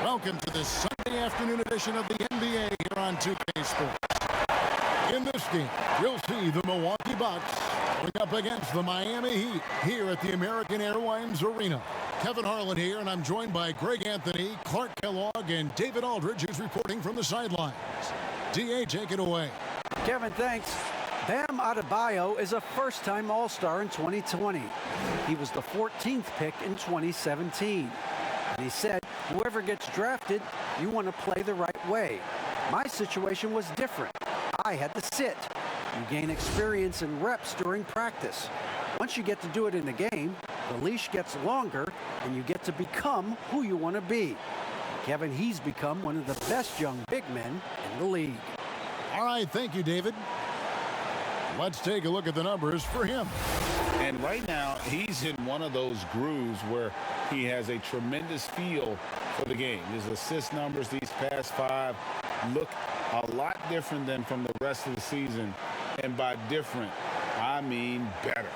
Welcome to this Sunday afternoon edition of the NBA here on 2K Sports. In this game, you'll see the Milwaukee Bucks going up against the Miami Heat here at the American Airlines Arena. Kevin Harlan here, and I'm joined by Greg Anthony, Clark Kellogg, and David Aldridge, who's reporting from the sidelines. DA, take it away. Kevin, thanks. Bam Adebayo is a first-time All-Star in 2020. He was the 14th pick in 2017. And he said, whoever gets drafted, you want to play the right way. My situation was different. I had to sit. You gain experience and reps during practice. Once you get to do it in the game, the leash gets longer, and you get to become who you want to be. Kevin, he's become one of the best young big men in the league. All right, thank you, David. Let's take a look at the numbers for him. And right now, he's in one of those grooves where he has a tremendous feel for the game. His assist numbers these past 5 look a lot different than from the rest of the season. And by different, I mean better.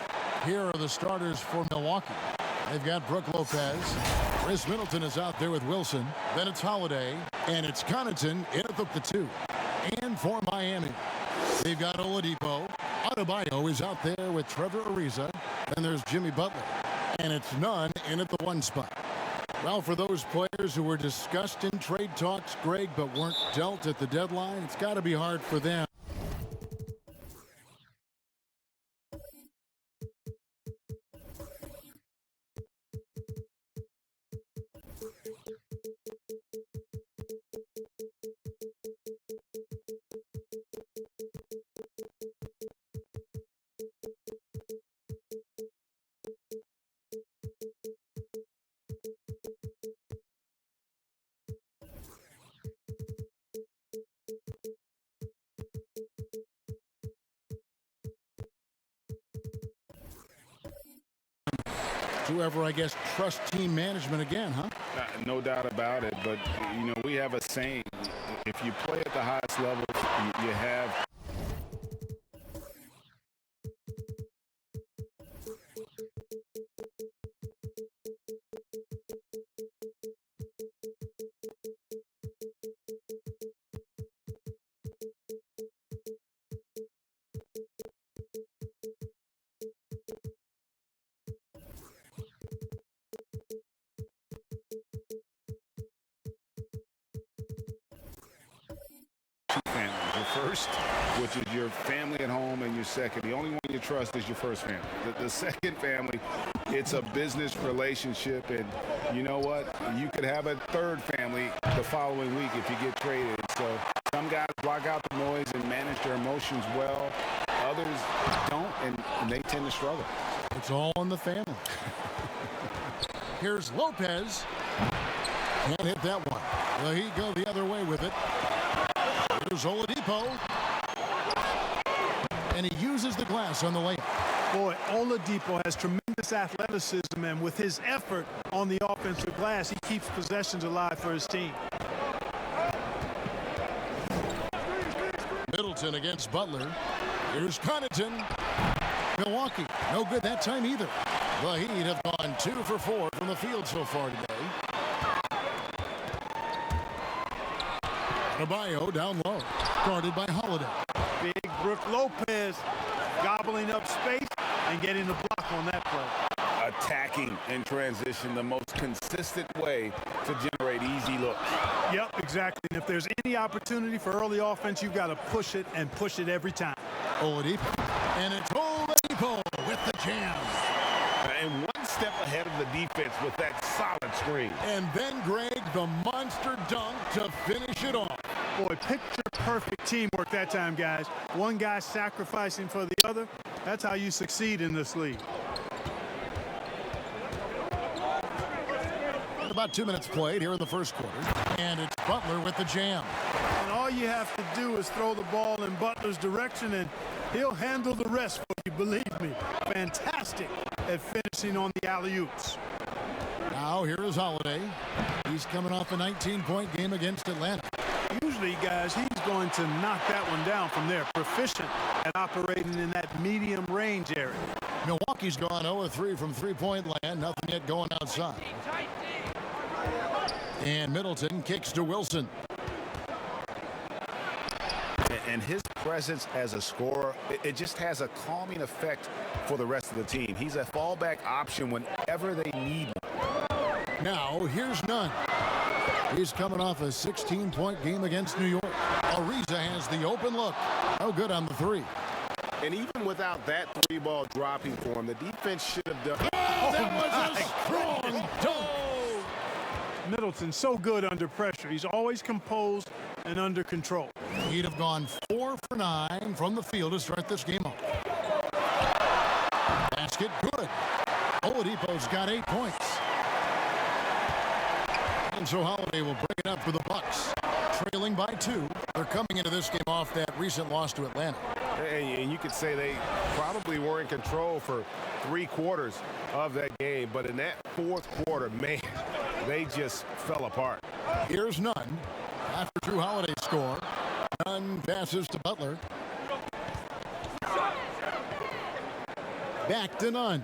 Here are the starters for Milwaukee. They've got Brook Lopez. Chris Middleton is out there with Wilson. Then it's Holiday. And it's Connaughton in at the 2. And for Miami, they've got Oladipo. Adebayo is out there with Trevor Ariza. Then there's Jimmy Butler. And it's Nunn in at the 1 spot. Well, for those players who were discussed in trade talks, Greg, but weren't dealt at the deadline, it's got to be hard for them. Whoever, I guess, trust team management again, huh? No doubt about it. But, you know, we have a saying, if you play at the highest level, you have... First, which is your family at home, and your second. The only one you trust is your first family. The second family, it's a business relationship, and you know what? You could have a third family the following week if you get traded. So some guys block out the noise and manage their emotions well. Others don't, and they tend to struggle. It's all in the family. Here's Lopez. Can't hit that one. Well, he go the other way with it. Here's Oladipo. And he uses the glass on the layup. Boy, Oladipo has tremendous athleticism, and with his effort on the offensive glass, he keeps possessions alive for his team. Middleton against Butler. Here's Connaughton. Milwaukee, no good that time either. The Heat have gone 2 for 4 from the field so far today. Adebayo down low, guarded by Holiday. Big Brook Lopez gobbling up space and getting the block on that play. Attacking in transition, the most consistent way to generate easy looks. Yep, exactly. And if there's any opportunity for early offense, you've got to push it and push it every time. Oladipo. And it's Oladipo with the jam. And one step ahead of the defense with that solid screen. And then, Greg, the monster dunk to finish it off. Boy, picture-perfect teamwork that time, guys. One guy sacrificing for the other. That's how you succeed in this league. About 2 minutes played here in the first quarter. And it's Butler with the jam. And all you have to do is throw the ball in Butler's direction, and he'll handle the rest for you, believe me. Fantastic at finishing on the alley-oops. Now here is Holiday. He's coming off a 19-point game against Atlanta. Usually, guys, he's going to knock that one down from there. Proficient at operating in that medium range area. Milwaukee's gone 0-3 from three-point land. Nothing yet going outside. And Middleton kicks to Wilson. And his presence as a scorer, it just has a calming effect for the rest of the team. He's a fallback option whenever they need one. Now, here's Nunn. He's coming off a 16-point game against New York. Ariza has the open look. Oh, good on the three. And even without that three-ball dropping for him, the defense should have done. Oh, that was a strong dunk. Middleton so good under pressure. He's always composed and under control. He'd have gone 4 for 9 from the field to start this game off. Basket good. Oladipo's got 8 points. And so Holiday will bring it up for the Bucks. Trailing by 2. They're coming into this game off that recent loss to Atlanta. And you could say they probably were in control for 3 quarters of that game. But in that 4th quarter, man, they just fell apart. Here's Nunn. After Drew Holiday score, Nunn passes to Butler. Back to Nunn.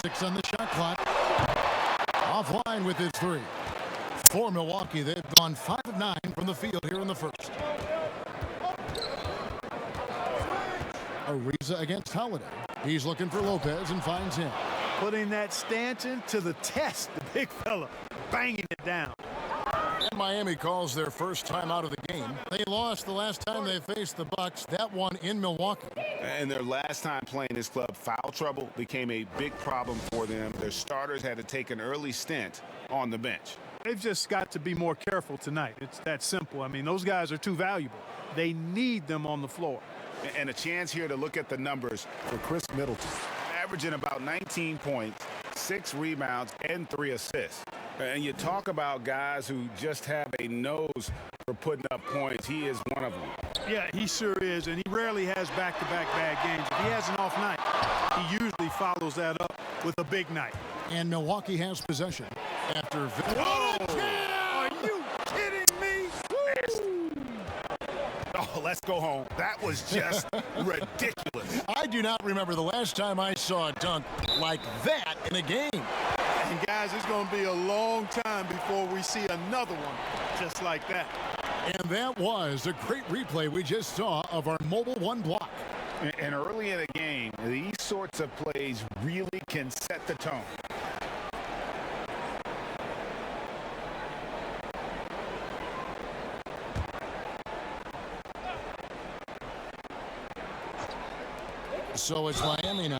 6 on the shot clock. Offline with his 3. For Milwaukee, they've gone 5 of 9 from the field here in the first. Ariza against Holiday. He's looking for Lopez and finds him. Putting that stanchion to the test, the big fella, banging it down. And Miami calls their first time out of the game. They lost the last time they faced the Bucks, that one in Milwaukee. And their last time playing this club, foul trouble became a big problem for them. Their starters had to take an early stint on the bench. They've just got to be more careful tonight. It's that simple. I mean, those guys are too valuable. They need them on the floor. And a chance here to look at the numbers for Chris Middleton. Averaging about 19 points, 6 rebounds, and 3 assists. And you talk about guys who just have a nose for putting up points. He is one of them. Yeah, he sure is, and he rarely has back-to-back bad games. If he has an off night, he usually follows that up with a big night. And Milwaukee has possession after... Are you kidding me? Oh, let's go home. That was just ridiculous. I do not remember the last time I saw a dunk like that in a game. And guys, it's going to be a long time before we see another one just like that. And that was a great replay we just saw of our Mobile One block. And early in the game, these sorts of plays really can set the tone. So it's Miami now.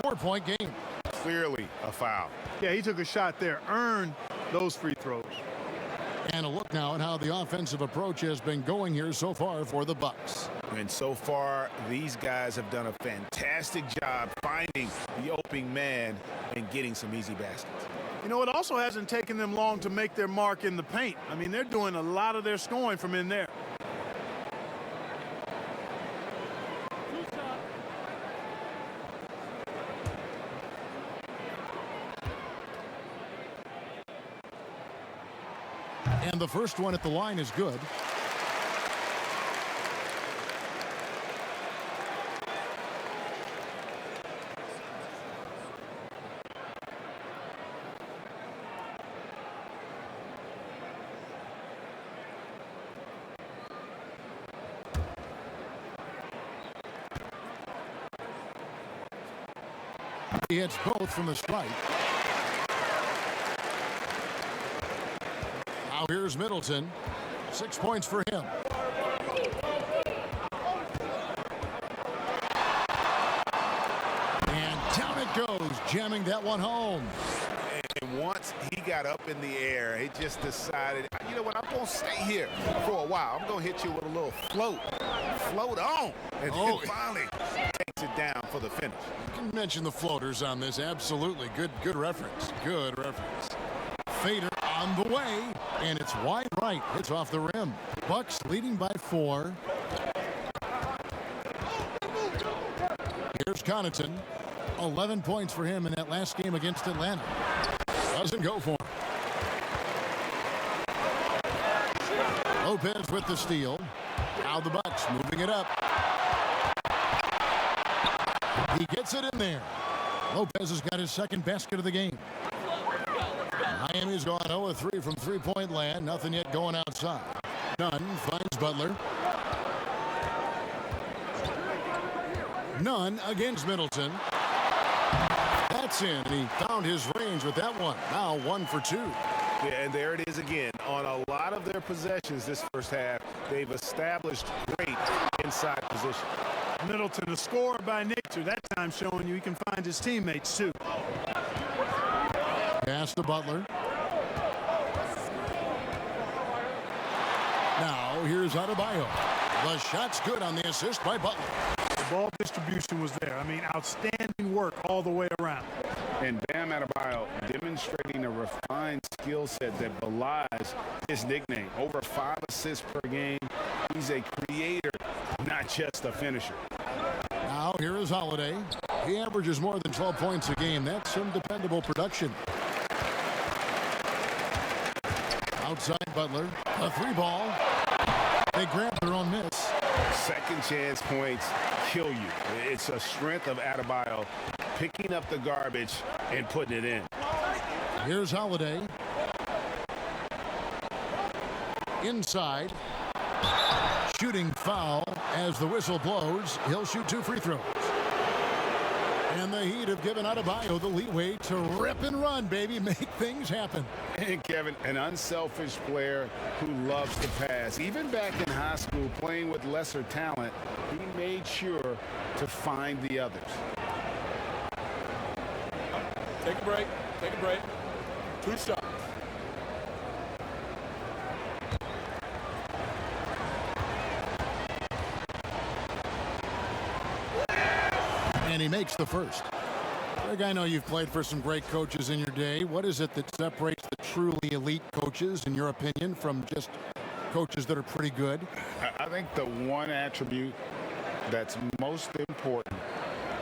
4-point game. Clearly a foul. Yeah, he took a shot there, earned those free throws. And a look now at how the offensive approach has been going here so far for the Bucks. And so far, these guys have done a fantastic job finding the opening man and getting some easy baskets. You know, it also hasn't taken them long to make their mark in the paint. I mean, they're doing a lot of their scoring from in there. And the first one at the line is good. He hits both from the strike. Now here's Middleton. 6 points for him. And down it goes, jamming that one home. And once he got up in the air, he just decided, you know what, I'm going to stay here for a while. I'm going to hit you with a little float. Float on. And then finally takes it down for the finish. You can mention the floaters on this. Absolutely. Good reference. Good reference. Fader on the way, and it's wide right. It's off the rim. Bucks leading by 4. Here's Connaughton. 11 points for him in that last game against Atlanta. Doesn't go for him. Lopez with the steal. Now the Bucks moving it up. He gets it in there. Lopez has got his second basket of the game. Miami's gone 0-3 from three-point land. Nothing yet going outside. Nunn finds Butler. Nunn against Middleton. That's in. And he found his range with that one. Now 1 for 2. Yeah, and there it is again. On a lot of their possessions this first half, they've established great inside position. Middleton, a scorer by nature, that time showing you he can find his teammates too. Pass to Butler. Now here's Adebayo. The shot's good on the assist by Butler. The ball distribution was there. I mean, outstanding work all the way around. And Bam Adebayo demonstrating a refined skill set that belies his nickname. Over 5 assists per game. He's a creator, not just a finisher. Now here is Holiday. He averages more than 12 points a game. That's some dependable production. Outside Butler. A 3-ball. They grab their own miss. Second chance points kill you. It's a strength of Adebayo picking up the garbage and putting it in. Here's Holiday. Inside. Shooting foul as the whistle blows. He'll shoot 2 free throws. And the Heat have given Adebayo the leeway to rip and run, baby. Make things happen. And Kevin, an unselfish player who loves to pass. Even back in high school, playing with lesser talent, he made sure to find the others. Take a break. Take a break. 2 shots. And he makes the first. Greg, I know you've played for some great coaches in your day. What is it that separates the truly elite coaches, in your opinion, from just coaches that are pretty good? I think the one attribute that's most important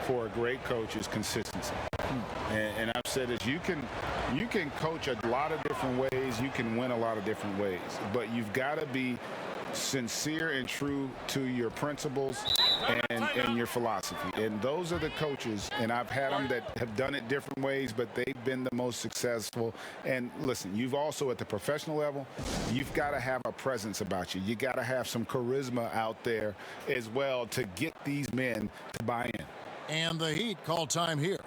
for a great coach is consistency. And I've said this, you can coach a lot of different ways, you can win a lot of different ways, but you've got to be sincere and true to your principles and your philosophy. And those are the coaches, and I've had them that have done it different ways, but they've been the most successful. And listen, you've also at the professional level, you've got to have a presence about you. You got to have some charisma out there as well to get these men to buy in. And the Heat call time here.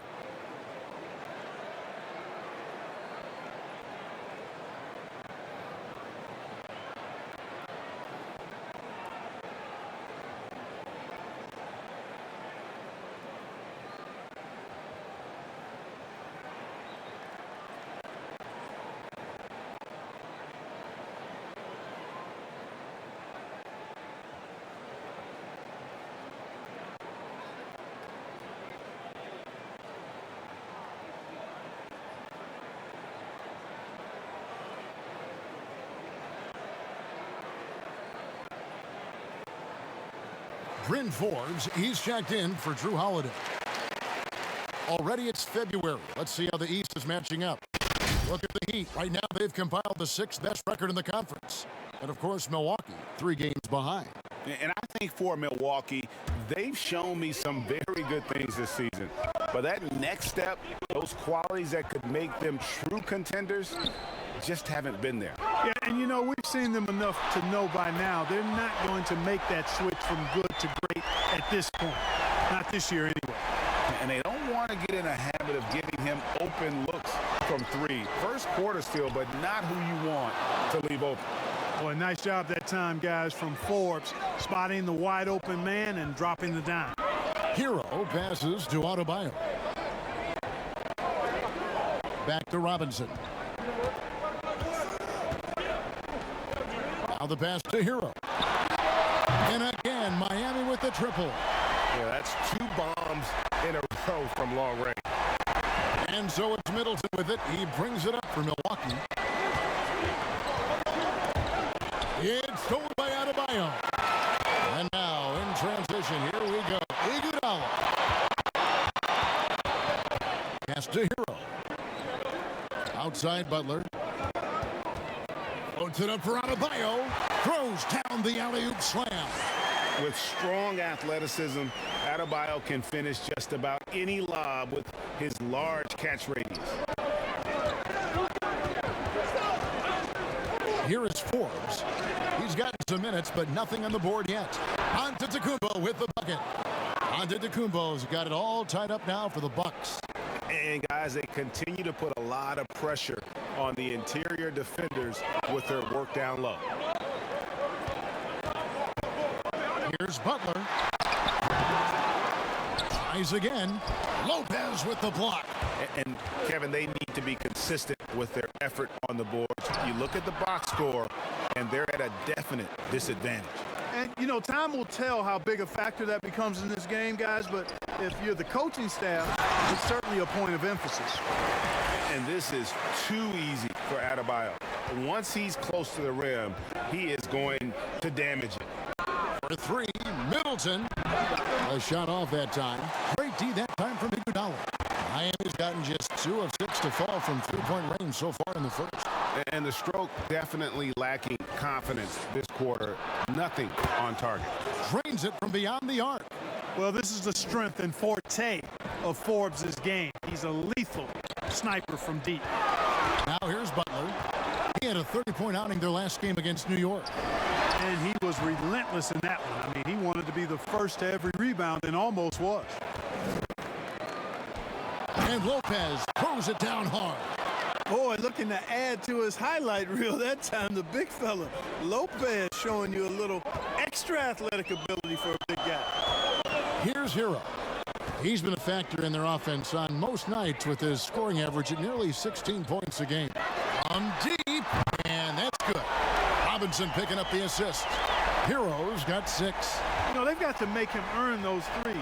Bryn Forbes, he's checked in for Drew Holiday. Already it's February. Let's see how the East is matching up. Look at the Heat. Right now they've compiled the 6th best record in the conference. And of course, Milwaukee, 3 games behind. And I think for Milwaukee, they've shown me some very good things this season. But that next step, those qualities that could make them true contenders, just haven't been there. Yeah, and you know, we've seen them enough to know by now they're not going to make that switch from good to great at this point. Not this year anyway. And they don't want to get in a habit of giving him open looks from 3. First quarter still, but not who you want to leave open. Boy, nice job that time, guys, from Forbes, spotting the wide open man and dropping the dime. Hero passes to Adebayo. Back to Robinson. Now the pass to Hero. And again, Miami with the triple. Yeah, that's 2 bombs in a row from long range. And so it's Middleton with it. He brings it up for Milwaukee. It's stolen by Adebayo. And now in transition, here we go. Iguodala. Pass to Hero. Outside Butler. Puts it up for Adebayo. Throws down the alley-oop slam. With strong athleticism, Adebayo can finish just about any lob with his large catch radius. Here is Forbes. He's gotten some minutes, but nothing on the board yet. Antetokounmpo with the bucket. Antetokounmpo's got it all tied up now for the Bucks. And guys, they continue to put a lot of pressure on the interior defenders with their work down low. Here's Butler. Tries again. Lopez with the block. And Kevin, they need to be consistent with their effort on the boards. You look at the box score, and they're at a definite disadvantage. And, you know, time will tell how big a factor that becomes in this game, guys, but if you're the coaching staff, it's certainly a point of emphasis. And this is too easy for Adebayo. Once he's close to the rim, he is going to damage it. For three, Middleton. A shot off that time. Great D that time from Iguodala. Miami's gotten just 2 of 6 to fall from three-point range so far in the first. And the stroke definitely lacking confidence this quarter. Nothing on target. Drains it from beyond the arc. Well, this is the strength and forte of Forbes' game. He's a lethal sniper from deep. Now here's Butler. He had a 30-point outing their last game against New York. And he was relentless in that one. I mean, he wanted to be the first to every rebound and almost was. And Lopez throws it down hard. Boy, looking to add to his highlight reel that time, the big fella. Lopez showing you a little extra athletic ability for a big guy. Here's Hero. He's been a factor in their offense on most nights with his scoring average at nearly 16 points a game. From deep, and that's good. Robinson picking up the assist. Hero's got 6. You know, they've got to make him earn those threes.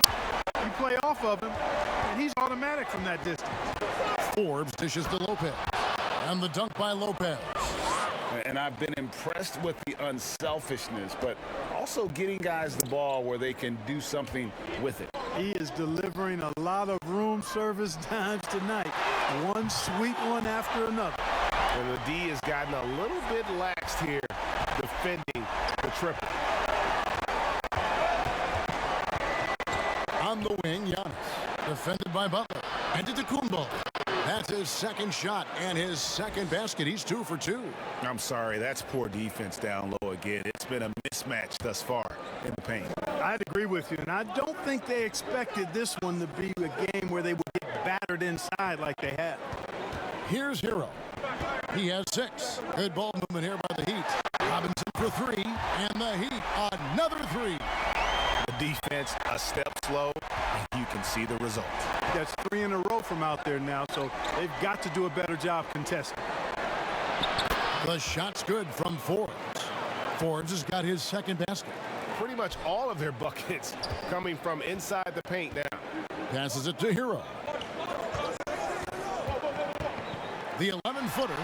You play off of him, and he's automatic from that distance. Forbes dishes to Lopez. And the dunk by Lopez. And I've been impressed with the unselfishness, but also getting guys the ball where they can do something with it. He is delivering a lot of room service dimes tonight. One sweet one after another. And the D has gotten a little bit laxed here defending the triple. On the wing, Giannis. Defended by Butler. Antetokounmpo. That's his second shot and his second basket. He's 2 for 2. I'm sorry, that's poor defense down low again. It's been a mismatch thus far in the paint. I'd agree with you, and I don't think they expected this one to be a game where they would get battered inside like they have. Here's Hero. He has 6. Good ball movement here by the Heat. Robinson for 3, and the Heat another 3. The defense a step slow, and you can see the result. That's 3 in a row from out there now, so they've got to do a better job contesting. The shot's good from Forbes. Forbes has got his second basket. Pretty much all of their buckets coming from inside the paint now. Passes it to Hero. The 11-footer.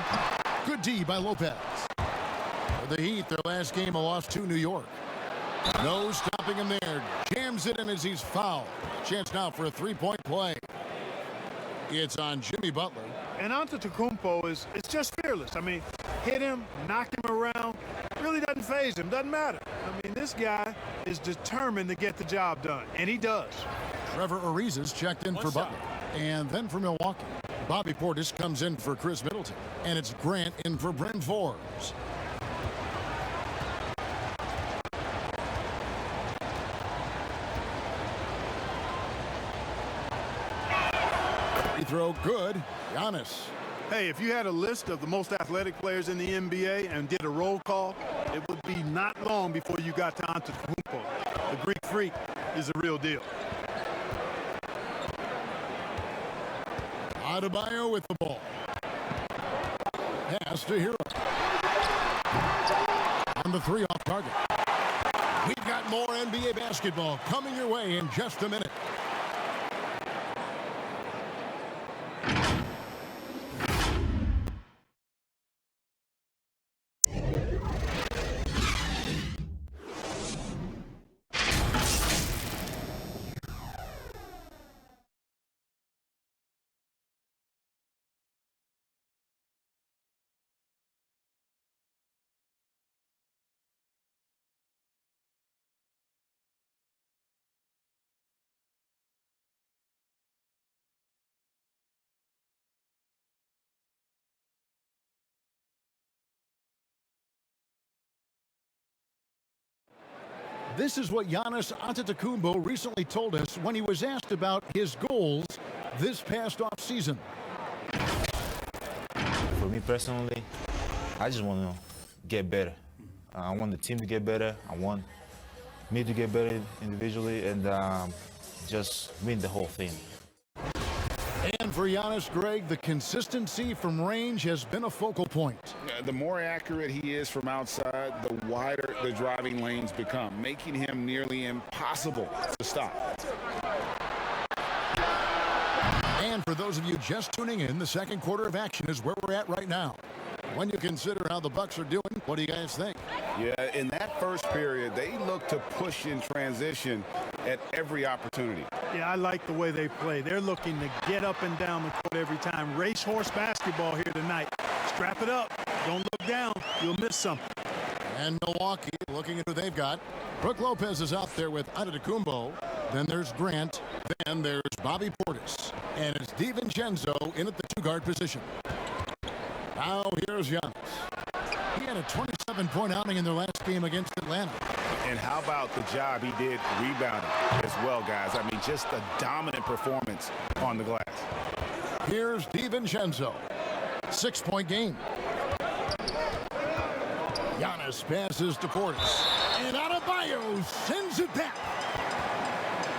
Good D by Lopez. For the Heat, their last game, a loss to New York. No stopping him there. Jams it in as he's fouled. Chance now for a 3-point play. It's on Jimmy Butler. And Antetokounmpo is just fearless. I mean, hit him, knock him around. Really doesn't faze him. Doesn't matter. I mean, this guy is determined to get the job done, and he does. Trevor Ariza's checked in for Butler. And then for Milwaukee, Bobby Portis comes in for Chris Middleton. And it's Grant in for Bryn Forbes. Free throw good. Giannis. Hey, if you had a list of the most athletic players in the NBA and did a roll call, it would be not long before you got to Antetokounmpo. The Greek Freak is the real deal. Adebayo with the ball. Pass to Hero. On the 3 off target. We've got more NBA basketball coming your way in just a minute. This is what Giannis Antetokounmpo recently told us when he was asked about his goals this past offseason. For me personally, I just want to get better. I want the team to get better. I want me to get better individually and just win the whole thing. And for Giannis, Greg, the consistency from range has been a focal point. The more accurate he is from outside, the wider the driving lanes become, making him nearly impossible to stop. And for those of you just tuning in, the second quarter of action is where we're at right now. When you consider how the Bucks are doing, what do you guys think? Yeah, in that first period, they look to push in transition at every opportunity. Yeah, I like the way they play. They're looking to get up and down the court every time. Racehorse basketball here tonight. Strap it up. Don't look down. You'll miss something. And Milwaukee looking at who they've got. Brook Lopez is out there with Antetokounmpo. Then there's Grant. Then there's Bobby Portis. And it's DiVincenzo in at the two-guard position. Now here's Giannis. He had a 27-point outing in their last game against Atlanta. And how about the job he did rebounding as well, guys? I mean, just a dominant performance on the glass. Here's DiVincenzo. 6-point game. Giannis passes to Portis. And Adebayo sends it back.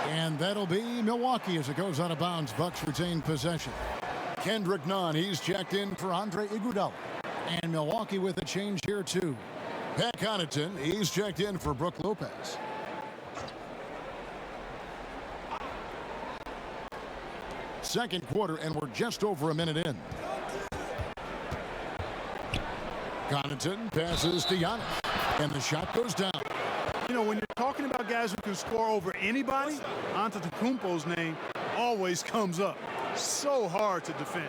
And that'll be Milwaukee as it goes out of bounds. Bucks retain possession. Kendrick Nunn, he's checked in for Andre Iguodala. And Milwaukee with a change here too. Pat Connaughton, he's checked in for Brook Lopez. Second quarter, and we're just over a minute in. Connaughton passes to Giannis, and the shot goes down. You know, when you're talking about guys who can score over anybody, Antetokounmpo's name always comes up. So hard to defend.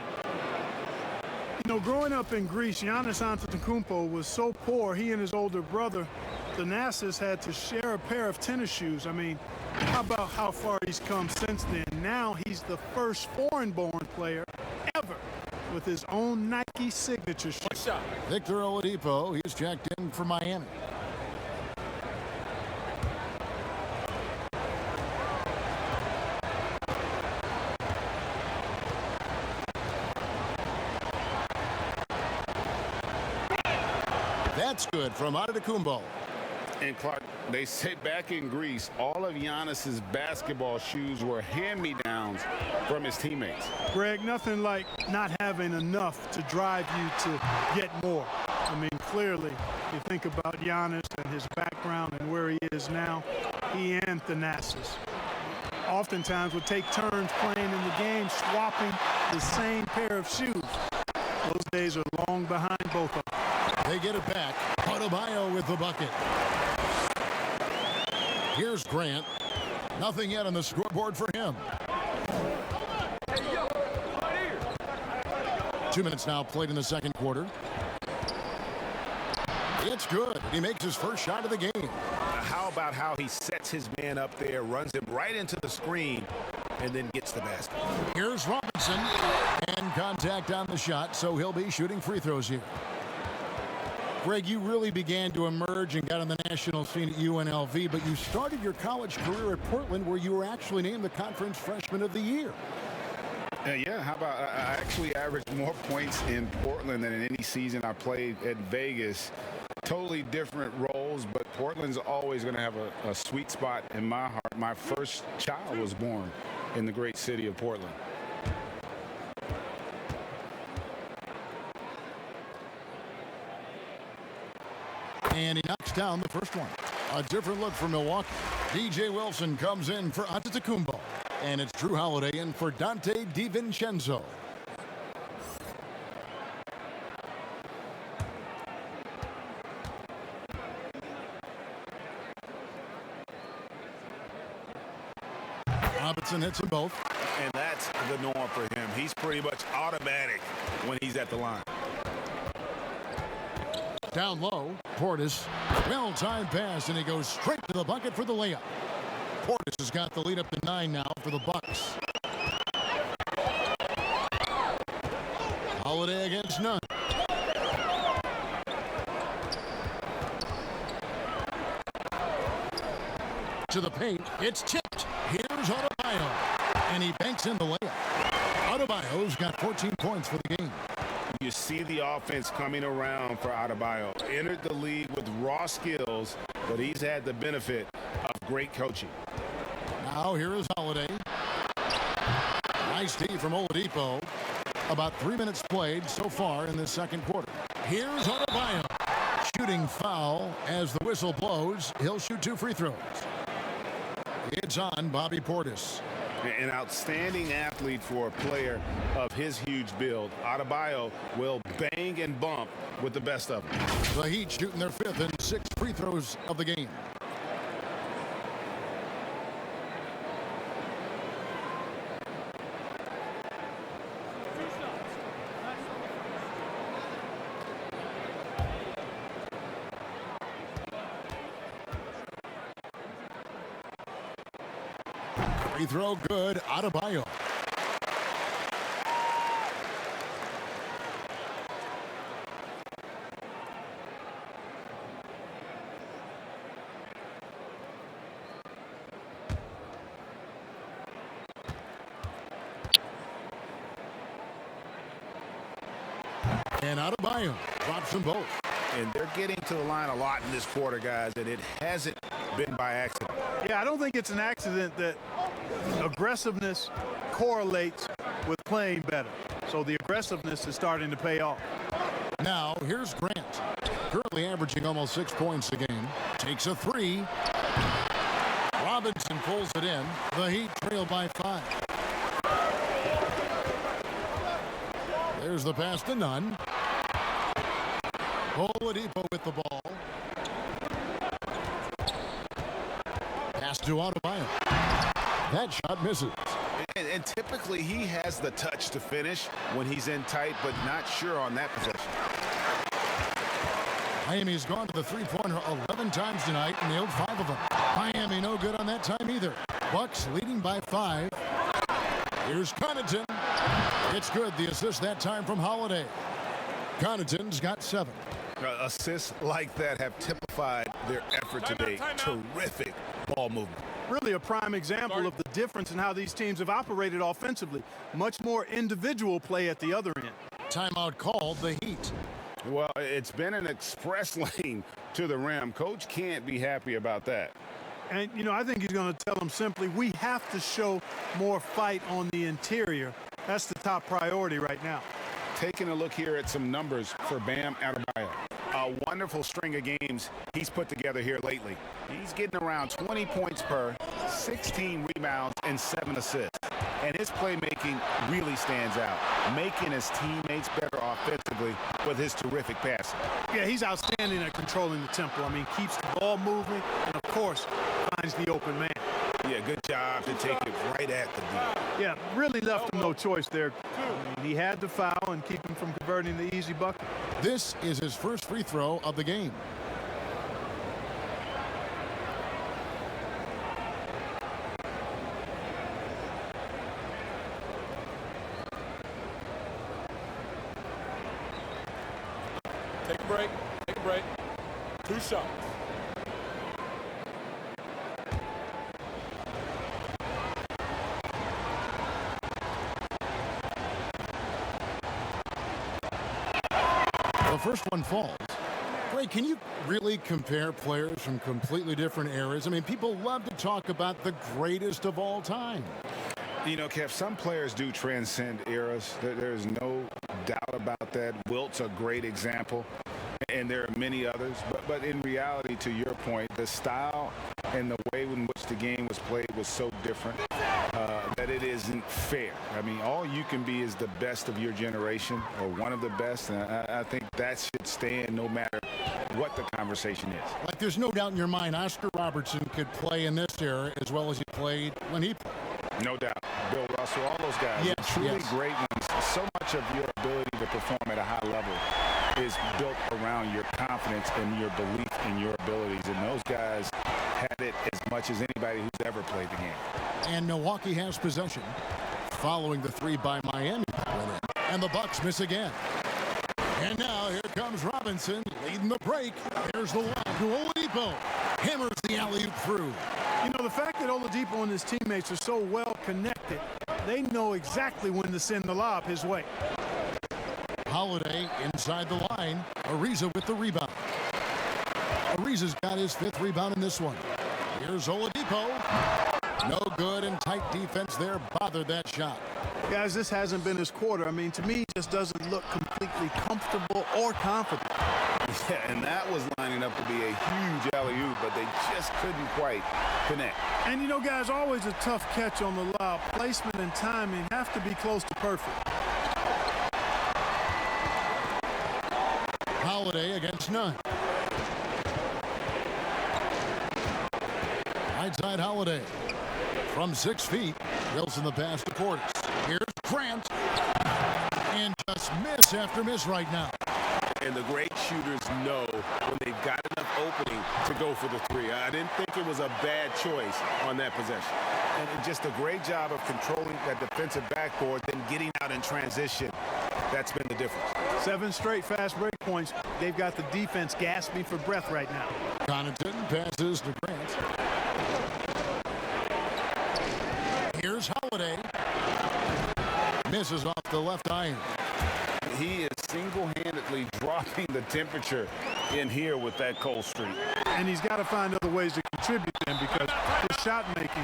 You know, growing up in Greece, Giannis Antetokounmpo was so poor, he and his older brother, Thanasis, had to share a pair of tennis shoes. I mean, how about how far he's come since then? Now he's the first foreign-born player ever with his own Nike signature shoe. Victor Oladipo, he's checked in for Miami. That's good from Antetokounmpo. And Clark, they say back in Greece, all of Giannis's basketball shoes were hand-me-downs from his teammates. Greg, nothing like not having enough to drive you to get more. I mean, clearly, you think about Giannis and his background and where he is now, he and Thanasis oftentimes would take turns playing in the game, swapping the same pair of shoes. Those days are long behind both of them. They get it back. Adebayo with the bucket. Here's Grant. Nothing yet on the scoreboard for him. 2 minutes now played in the second quarter. It's good. He makes his first shot of the game. How about how he sets his man up there, runs him right into the screen, and then gets the basket. Here's Robinson. And contact on the shot, so he'll be shooting free throws here. Greg, you really began to emerge and got on the national scene at UNLV, but you started your college career at Portland, where you were actually named the Conference Freshman of the Year. Yeah, how about I actually averaged more points in Portland than in any season I played at Vegas. Totally different roles, but Portland's always going to have a sweet spot in my heart. My first child was born in the great city of Portland. And he knocks down the first one. A different look for Milwaukee. DJ Wilson comes in for Antetokounmpo. And it's Drew Holiday in for Dante DiVincenzo. Robinson hits them both. And that's the norm for him. He's pretty much automatic when he's at the line. Down low, Portis. Well-timed pass, and he goes straight to the bucket for the layup. Portis has got the lead up to 9 now for the Bucks. Holiday against Nunn. to the paint. It's tipped. Here's Adebayo. And he banks in the layup. Adebayo's got 14 points for the game. You see the offense coming around for Adebayo. Entered the league with raw skills, but he's had the benefit of great coaching. Now here is Holiday. Nice D from Oladipo. About 3 minutes played so far in this second quarter. Here's Adebayo. Shooting foul as the whistle blows. He'll shoot 2 free throws. It's on Bobby Portis. An outstanding athlete for a player of his huge build. Adebayo will bang and bump with the best of them. The Heat shooting their 5th and 6th free throws of the game. Free throw good. Adebayo. And Adebayo drops them both. And they're getting to the line a lot in this quarter, guys, and it hasn't been by accident. Yeah, I don't think it's an accident that aggressiveness correlates with playing better. So the aggressiveness is starting to pay off. Now, here's Grant. Currently averaging almost 6 points a game. Takes a 3. Robinson pulls it in. The Heat trail by 5. There's the pass to Nunn. Oladipo with the ball. Pass to Adebayo. That shot misses. And typically he has the touch to finish when he's in tight, but not sure on that possession. Miami's gone to the three-pointer 11 times tonight and nailed 5 of them. Miami no good on that time either. Bucks leading by 5. Here's Connaughton. It's good. The assist that time from Holiday. Connaughton's got 7. Assists like that have typified their effort today. Terrific ball movement. Really a prime example of the difference in how these teams have operated offensively. Much more individual play at the other end. Timeout called the Heat. Well, it's been an express lane to the rim. Coach can't be happy about that. And, you know, I think he's going to tell them simply, we have to show more fight on the interior. That's the top priority right now. Taking a look here at some numbers for Bam Adebayo. A wonderful string of games he's put together here lately. He's getting around 20 points per, 16 rebounds, and 7 assists. And his playmaking really stands out, making his teammates better offensively with his terrific passing. Yeah, he's outstanding at controlling the tempo. I mean, keeps the ball moving and, of course, finds the open man. Yeah, good job to take it right at the D. Yeah, really left him no choice there. I mean, he had to foul and keep him from converting the easy bucket. This is his first free throw of the game. Take a break. Take a break. 2 shots. The first one falls. Ray, can you really compare players from completely different eras? I mean, people love to talk about the greatest of all time. You know, Kev, some players do transcend eras. There's no doubt about that. Wilt's a great example, and there are many others. But in reality, to your point, the style and the way in which the game was played was so different that it isn't fair. I mean, all you can be is the best of your generation or one of the best, and I think that should stand no matter what the conversation is. Like, there's no doubt in your mind Oscar Robertson could play in this era as well as he played when he played. No doubt. Bill Russell, all those guys, yes, truly yes. great ones. So much of your ability to perform at a high level is built around your confidence and your belief in your abilities. And those guys had it as much as anybody who's ever played the game. And Milwaukee has possession following the 3 by Miami. And the Bucks miss again. And now here comes Robinson leading the break. There's the lob to Oladipo. Hammers the alley-oop through. You know, the fact that Oladipo and his teammates are so well connected, they know exactly when to send the lob his way. Holiday inside the line. Ariza with the rebound. Ariza's got his 5th rebound in this one. Here's Oladipo. No good, and tight defense there bothered that shot. Guys, this hasn't been his quarter. I mean, to me, he just doesn't look completely comfortable or confident. Yeah, and that was lining up to be a huge alley-oop, but they just couldn't quite connect. And, you know, guys, always a tough catch on the lob. Placement and timing have to be close to perfect. Holiday against none. Right side Holiday. From 6 feet, Wilson the pass to Portis. Here's Grant. And just miss after miss right now. And the great shooters know when they've got enough opening to go for the 3. I didn't think it was a bad choice on that possession. And just a great job of controlling that defensive backboard, then getting out in transition. That's been the difference. 7 straight fast break points. They've got the defense gasping for breath right now. Connaughton passes to Grant. Here's Holiday. Misses off the left iron. He is single-handedly dropping the temperature in here with that cold streak. And he's got to find other ways to contribute then, because his shot making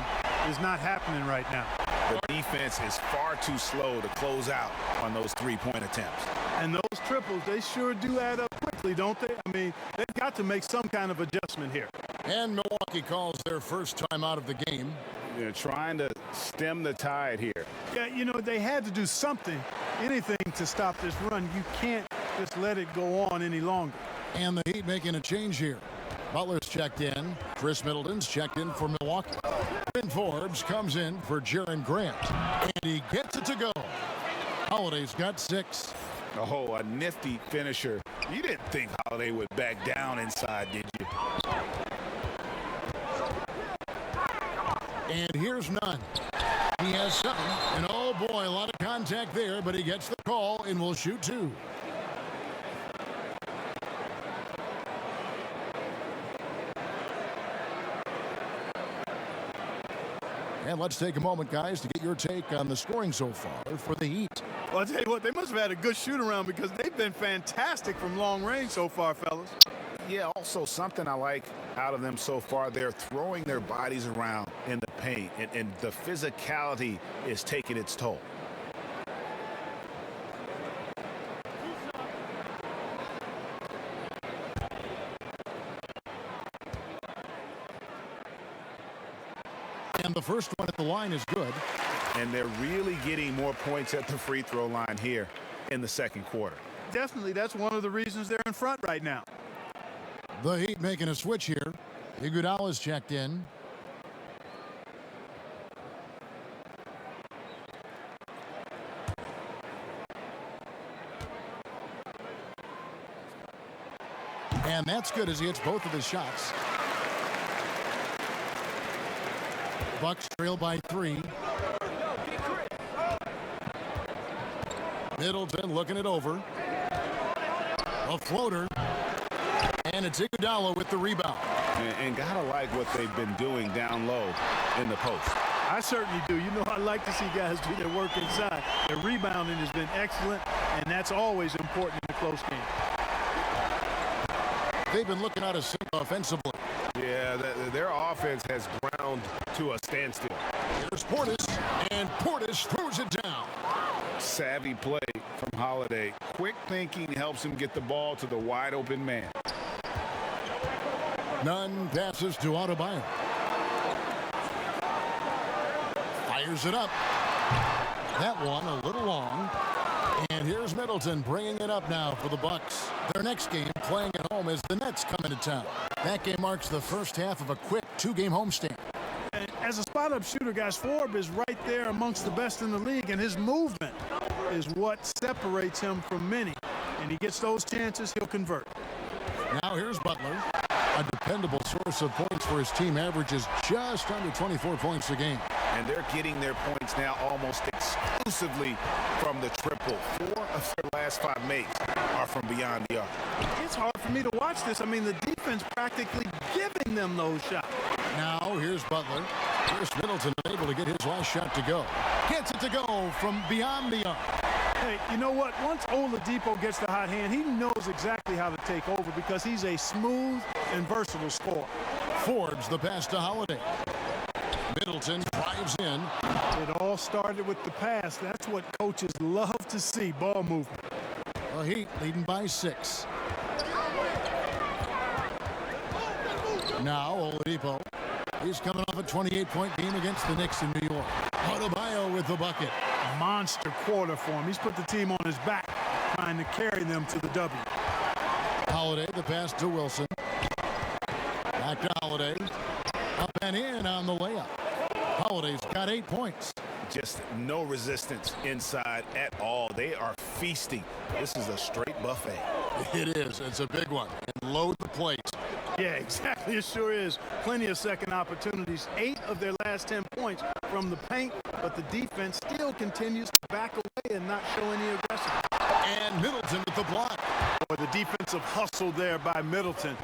is not happening right now. The defense is far too slow to close out on those 3-point attempts. And those triples, they sure do add up quickly, don't they? I mean, they've got to make some kind of adjustment here. And Milwaukee calls their first time out of the game. They're trying to stem the tide here. Yeah, you know, they had to do something, anything to stop this run. You can't just let it go on any longer. And the Heat making a change here. Butler's checked in. Chris Middleton's checked in for Milwaukee. Ben Forbes comes in for Jaren Grant. And he gets it to go. Holiday's got 6. Oh, a nifty finisher. You didn't think Holiday would back down inside, did you? And here's none. He has 7. And oh boy, a lot of contact there, but he gets the call and will shoot 2. And let's take a moment, guys, to get your take on the scoring so far for the Heat. Well, I'll tell you what, they must have had a good shoot-around, because they've been fantastic from long range so far, fellas. Yeah, also something I like out of them so far, they're throwing their bodies around in the paint, and the physicality is taking its toll. And the first one at the line is good. And they're really getting more points at the free throw line here in the second quarter. Definitely, that's one of the reasons they're in front right now. The Heat making a switch here. Iguodala's checked in. And that's good as he hits both of his shots. Bucks trail by 3. Middleton looking it over. A floater. And it's Iguodala with the rebound. And gotta like what they've been doing down low in the post. I certainly do. You know, I like to see guys do their work inside. Their rebounding has been excellent, and that's always important in a close game. They've been looking out of sync offensively. Yeah, their offense has ground to a standstill. Here's Portis, and Portis throws it down. Savvy play from Holiday. Quick thinking helps him get the ball to the wide open man. None passes to Adebayo. Fires it up. That one a little long. And here's Middleton bringing it up now for the Bucks. Their next game playing at home as the Nets come into town. That game marks the first half of a quick 2-game homestand. As a spot-up shooter, guys, Forbes is right there amongst the best in the league, and his movement is what separates him from many. And he gets those chances, he'll convert. Now here's Butler. A dependable source of points for his team, averages just under 24 points a game. And they're getting their points now almost exclusively from the triple. 4 of their last 5 makes are from beyond the arc. It's hard for me to watch this. I mean, the defense practically giving them those shots. Now here's Butler. Here's Middleton able to get his last shot to go. Gets it to go from beyond the arc. Hey, you know what? Once Oladipo gets the hot hand, he knows exactly how to take over because he's a smooth and versatile scorer. Forbes the pass to Holiday. Middleton drives in. It all started with the pass. That's what coaches love to see, ball movement. The Heat leading by 6. Now Oladipo. He's coming off a 28-point game against the Knicks in New York. Adebayo with the bucket. Monster quarter for him. He's put the team on his back, trying to carry them to the W. Holiday, the pass to Wilson. Back to Holiday. Up and in on the layup. Holiday's got 8 points. Just no resistance inside at all. They are feasting. This is a straight buffet. It is. It's a big one. And load the plate. Yeah, exactly. It sure is. Plenty of second opportunities. 8 of their last 10 points from the paint, but the defense still continues to back away and not show any aggression. And Middleton with the block. Boy, the defensive hustle there by Middleton.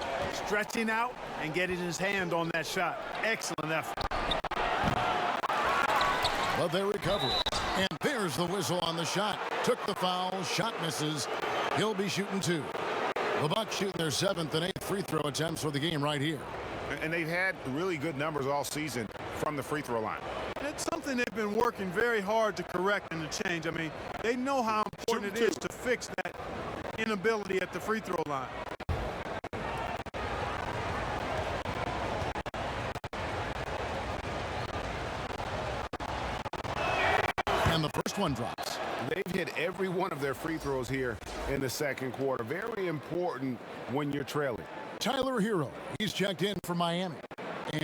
Stretching out and getting his hand on that shot. Excellent effort. But they recover. And there's the whistle on the shot. Took the foul. Shot misses. He'll be shooting 2. The Bucks shooting their 7th and 8th free throw attempts for the game right here. And they've had really good numbers all season from the free throw line. It's something they've been working very hard to correct and to change. I mean, they know how important it is to fix that inability at the free throw line. And the first one drops. They've hit every one of their free throws here in the second quarter. Very important when you're trailing. Tyler Hero, he's checked in for Miami.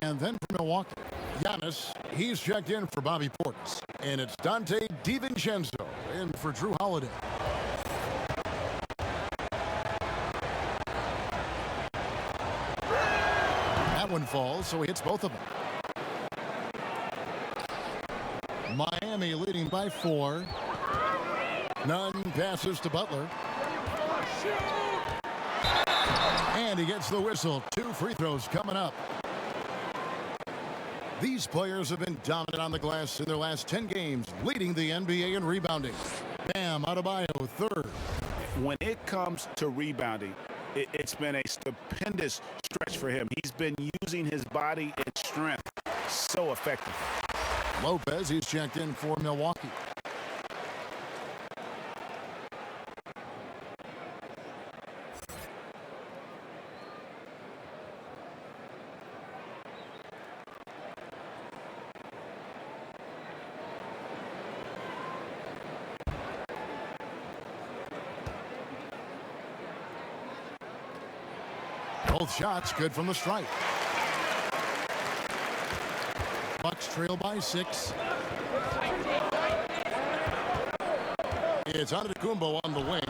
And then for Milwaukee. Giannis, he's checked in for Bobby Portis. And it's Dante DiVincenzo in for Drew Holiday. That one falls, so he hits both of them. Miami leading by 4. Nunn passes to Butler. And he gets the whistle. 2 free throws coming up. These players have been dominant on the glass in their last 10 games, leading the NBA in rebounding. Bam Adebayo, 3rd. When it comes to rebounding, it's been a stupendous stretch for him. He's been using his body and strength so effectively. Lopez, he's checked in for Milwaukee. Both shots good from the stripe. Bucks trail by 6. It's Antetokounmpo on the wing.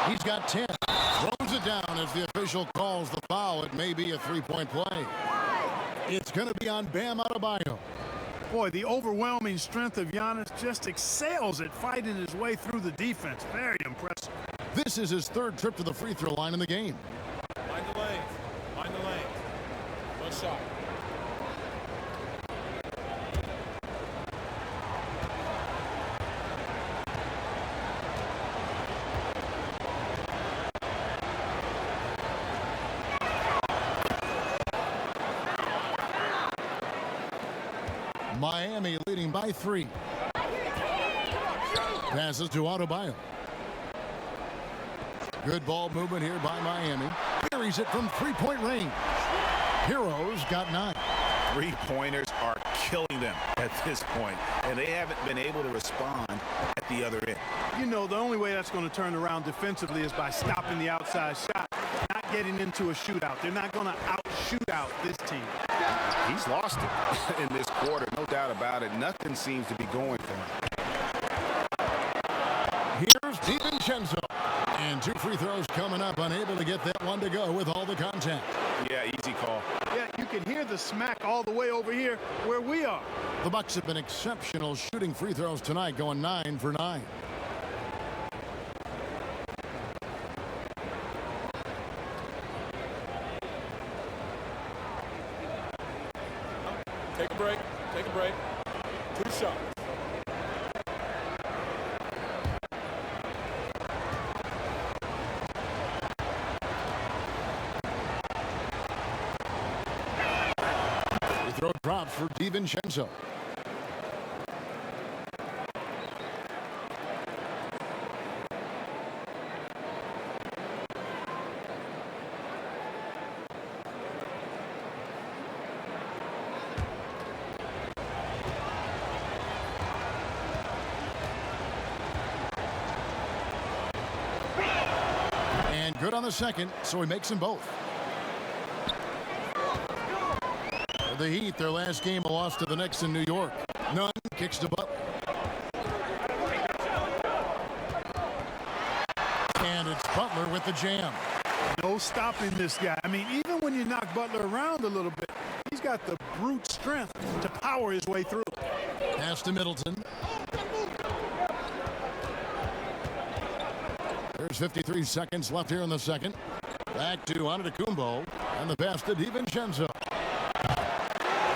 He's got 10. Throws it down as the official calls the foul. It may be a 3-point play. It's going to be on Bam Adebayo. Boy, the overwhelming strength of Giannis just excels at fighting his way through the defense. Very impressive. This is his 3rd trip to the free throw line in the game. Mind the lane. Mind the lane. One shot. Miami leading by 3. Passes to Adebayo. Good ball movement here by Miami. Carries it from 3-point range. Heroes got 9. 3-pointers are killing them at this point, and they haven't been able to respond at the other end. You know, the only way that's going to turn around defensively is by stopping the outside shot, not getting into a shootout. They're not going to out-shoot out this team. He's lost it in this quarter, no doubt about it. Nothing seems to be going for him. Here's DiVincenzo. And 2 free throws coming up. Unable to get that one to go with all the contact. Yeah, easy call. Yeah, you can hear the smack all the way over here where we are. The Bucks have been exceptional shooting free throws tonight, going 9 for 9. Take a break. Take a break. 2 shots. The throw drops for DiVincenzo. And good on the second, so he makes them both. For the Heat, their last game, a loss to the Knicks in New York. Nunn kicks to Butler. And it's Butler with the jam. No stopping this guy. I mean, even when you knock Butler around a little bit, he's got the brute strength to power his way through. Pass to Middleton. There's 53 seconds left here in the second. Back to Antetokounmpo, and the pass to DiVincenzo.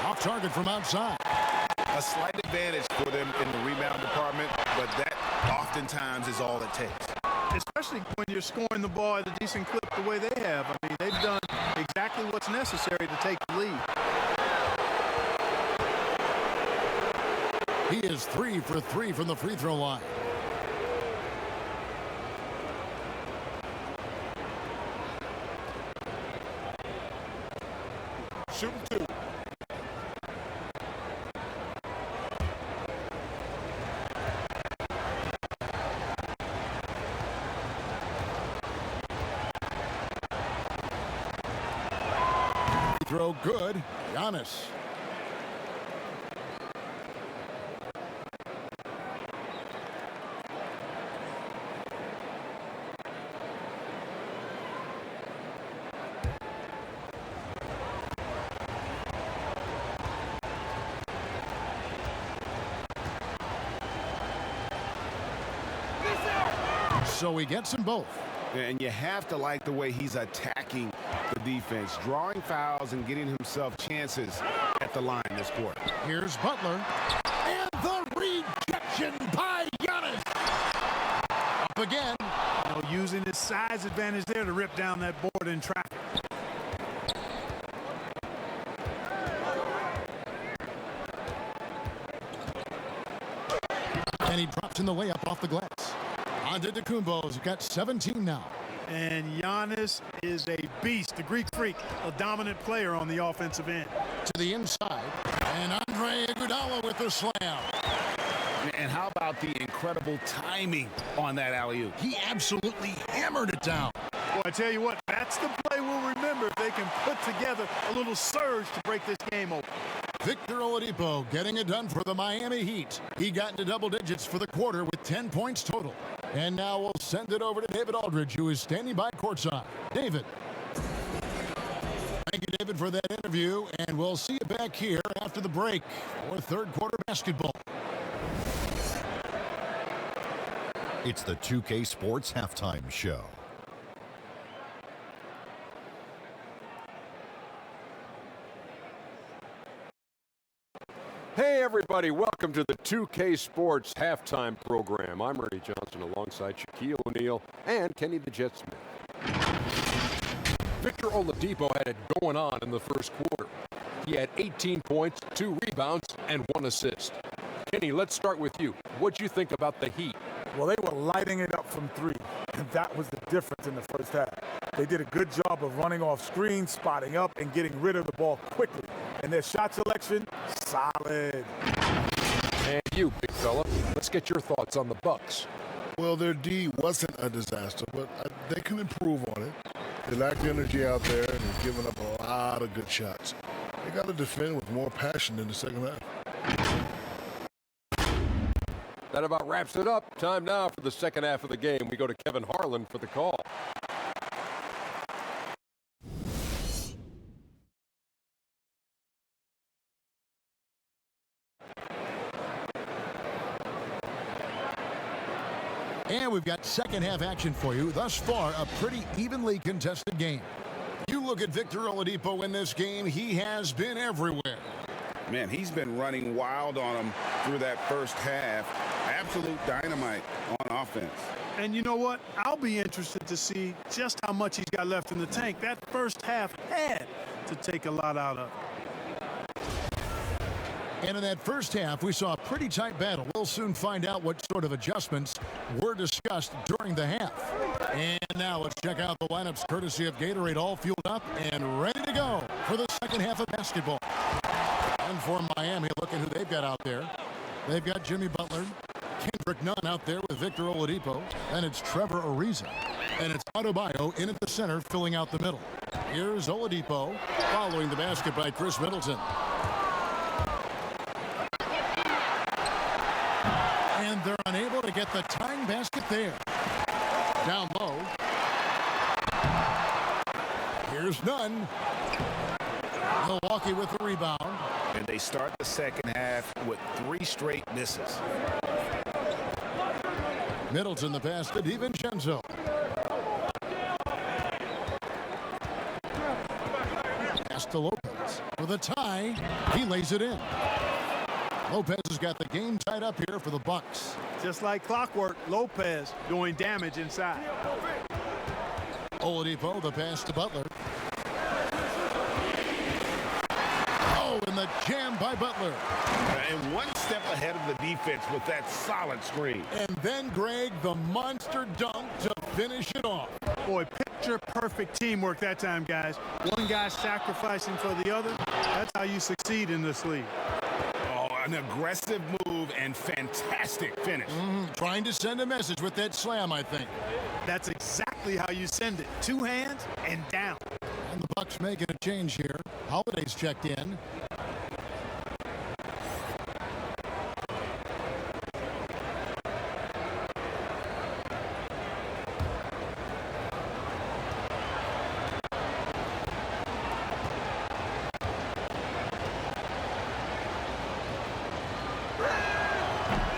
Off target from outside. A slight advantage for them in the rebound department, but that oftentimes is all it takes. Especially when you're scoring the ball at a decent clip the way they have. I mean, they've done exactly what's necessary to take the lead. He is 3 for 3 from the free throw line. Shooting 2. Throw good. Giannis. So he gets them both. And you have to like the way he's attacking the defense, drawing fouls and getting himself chances at the line this quarter. Here's Butler. And the rejection by Giannis. Up again. You know, using his size advantage there to rip down that board in traffic. And he drops in the layup off the glass. Antetokounmpo's got 17 now. And Giannis is a beast, a Greek freak, a dominant player on the offensive end. To the inside. And Andre Iguodala with the slam. And how about the incredible timing on that alley-oop? He absolutely hammered it down. Well, I tell you what, that's the play we'll remember if they can put together a little surge to break this game open. Victor Oladipo getting it done for the Miami Heat. He got into double digits for the quarter with 10 points total. And now we'll send it over to David Aldridge, who is standing by courtside. David. Thank you, David, for that interview. And we'll see you back here after the break for third quarter basketball. It's the 2K Sports Halftime Show. Hey everybody, welcome to the 2K Sports Halftime Program. I'm Ernie Johnson alongside Shaquille O'Neal and Kenny the Jet Smith. Victor Oladipo had it going on in the first quarter. He had 18 points, 2 rebounds, and 1 assist. Kenny, let's start with you. What'd you think about the Heat? Well, they were lighting it up from 3, and that was the difference in the first half. They did a good job of running off screens, spotting up, and getting rid of the ball quickly. And their shot selection, solid. And you, big fella, let's get your thoughts on the Bucks. Well, their D wasn't a disaster, but they can improve on it. They lacked energy out there, and they've given up a lot of good shots. They got to defend with more passion in the second half. That about wraps it up. Time now for the second half of the game. We go to Kevin Harlan for the call. And we've got second half action for you. Thus far, a pretty evenly contested game. You look at Victor Oladipo in this game, he has been everywhere. Man, he's been running wild on him through that first half. Absolute dynamite on offense. And you know what? I'll be interested to see just how much he's got left in the tank. That first half had to take a lot out of it. And in that first half, we saw a pretty tight battle. We'll soon find out what sort of adjustments were discussed during the half. And now let's check out the lineups courtesy of Gatorade, all fueled up and ready to go for the second half of basketball. And for Miami, look at who they've got out there. They've got Jimmy Butler, Kendrick Nunn out there with Victor Oladipo, and it's Trevor Ariza. And it's Adebayo in at the center, filling out the middle. Here's Oladipo, following the basket by Chris Middleton. And they're unable to get the tying basket there. Down low. Here's Nunn. Milwaukee with the rebound. And they start the second half with 3 straight misses. Middleton the pass to DiVincenzo. Pass to Lopez with a tie. He lays it in. Lopez has got the game tied up here for the Bucks. Just like clockwork, Lopez doing damage inside. Oladipo, the pass to Butler. Oh, and the jam by Butler. And one step ahead of the defense with that solid screen. And then, Greg, the monster dunk to finish it off. Boy, picture-perfect teamwork that time, guys. One guy sacrificing for the other. That's how you succeed in this league. An aggressive move and fantastic finish. Trying to send a message with that slam, I think. That's exactly how you send it. 2 hands and down. And the Bucks making a change here. Holiday's checked in.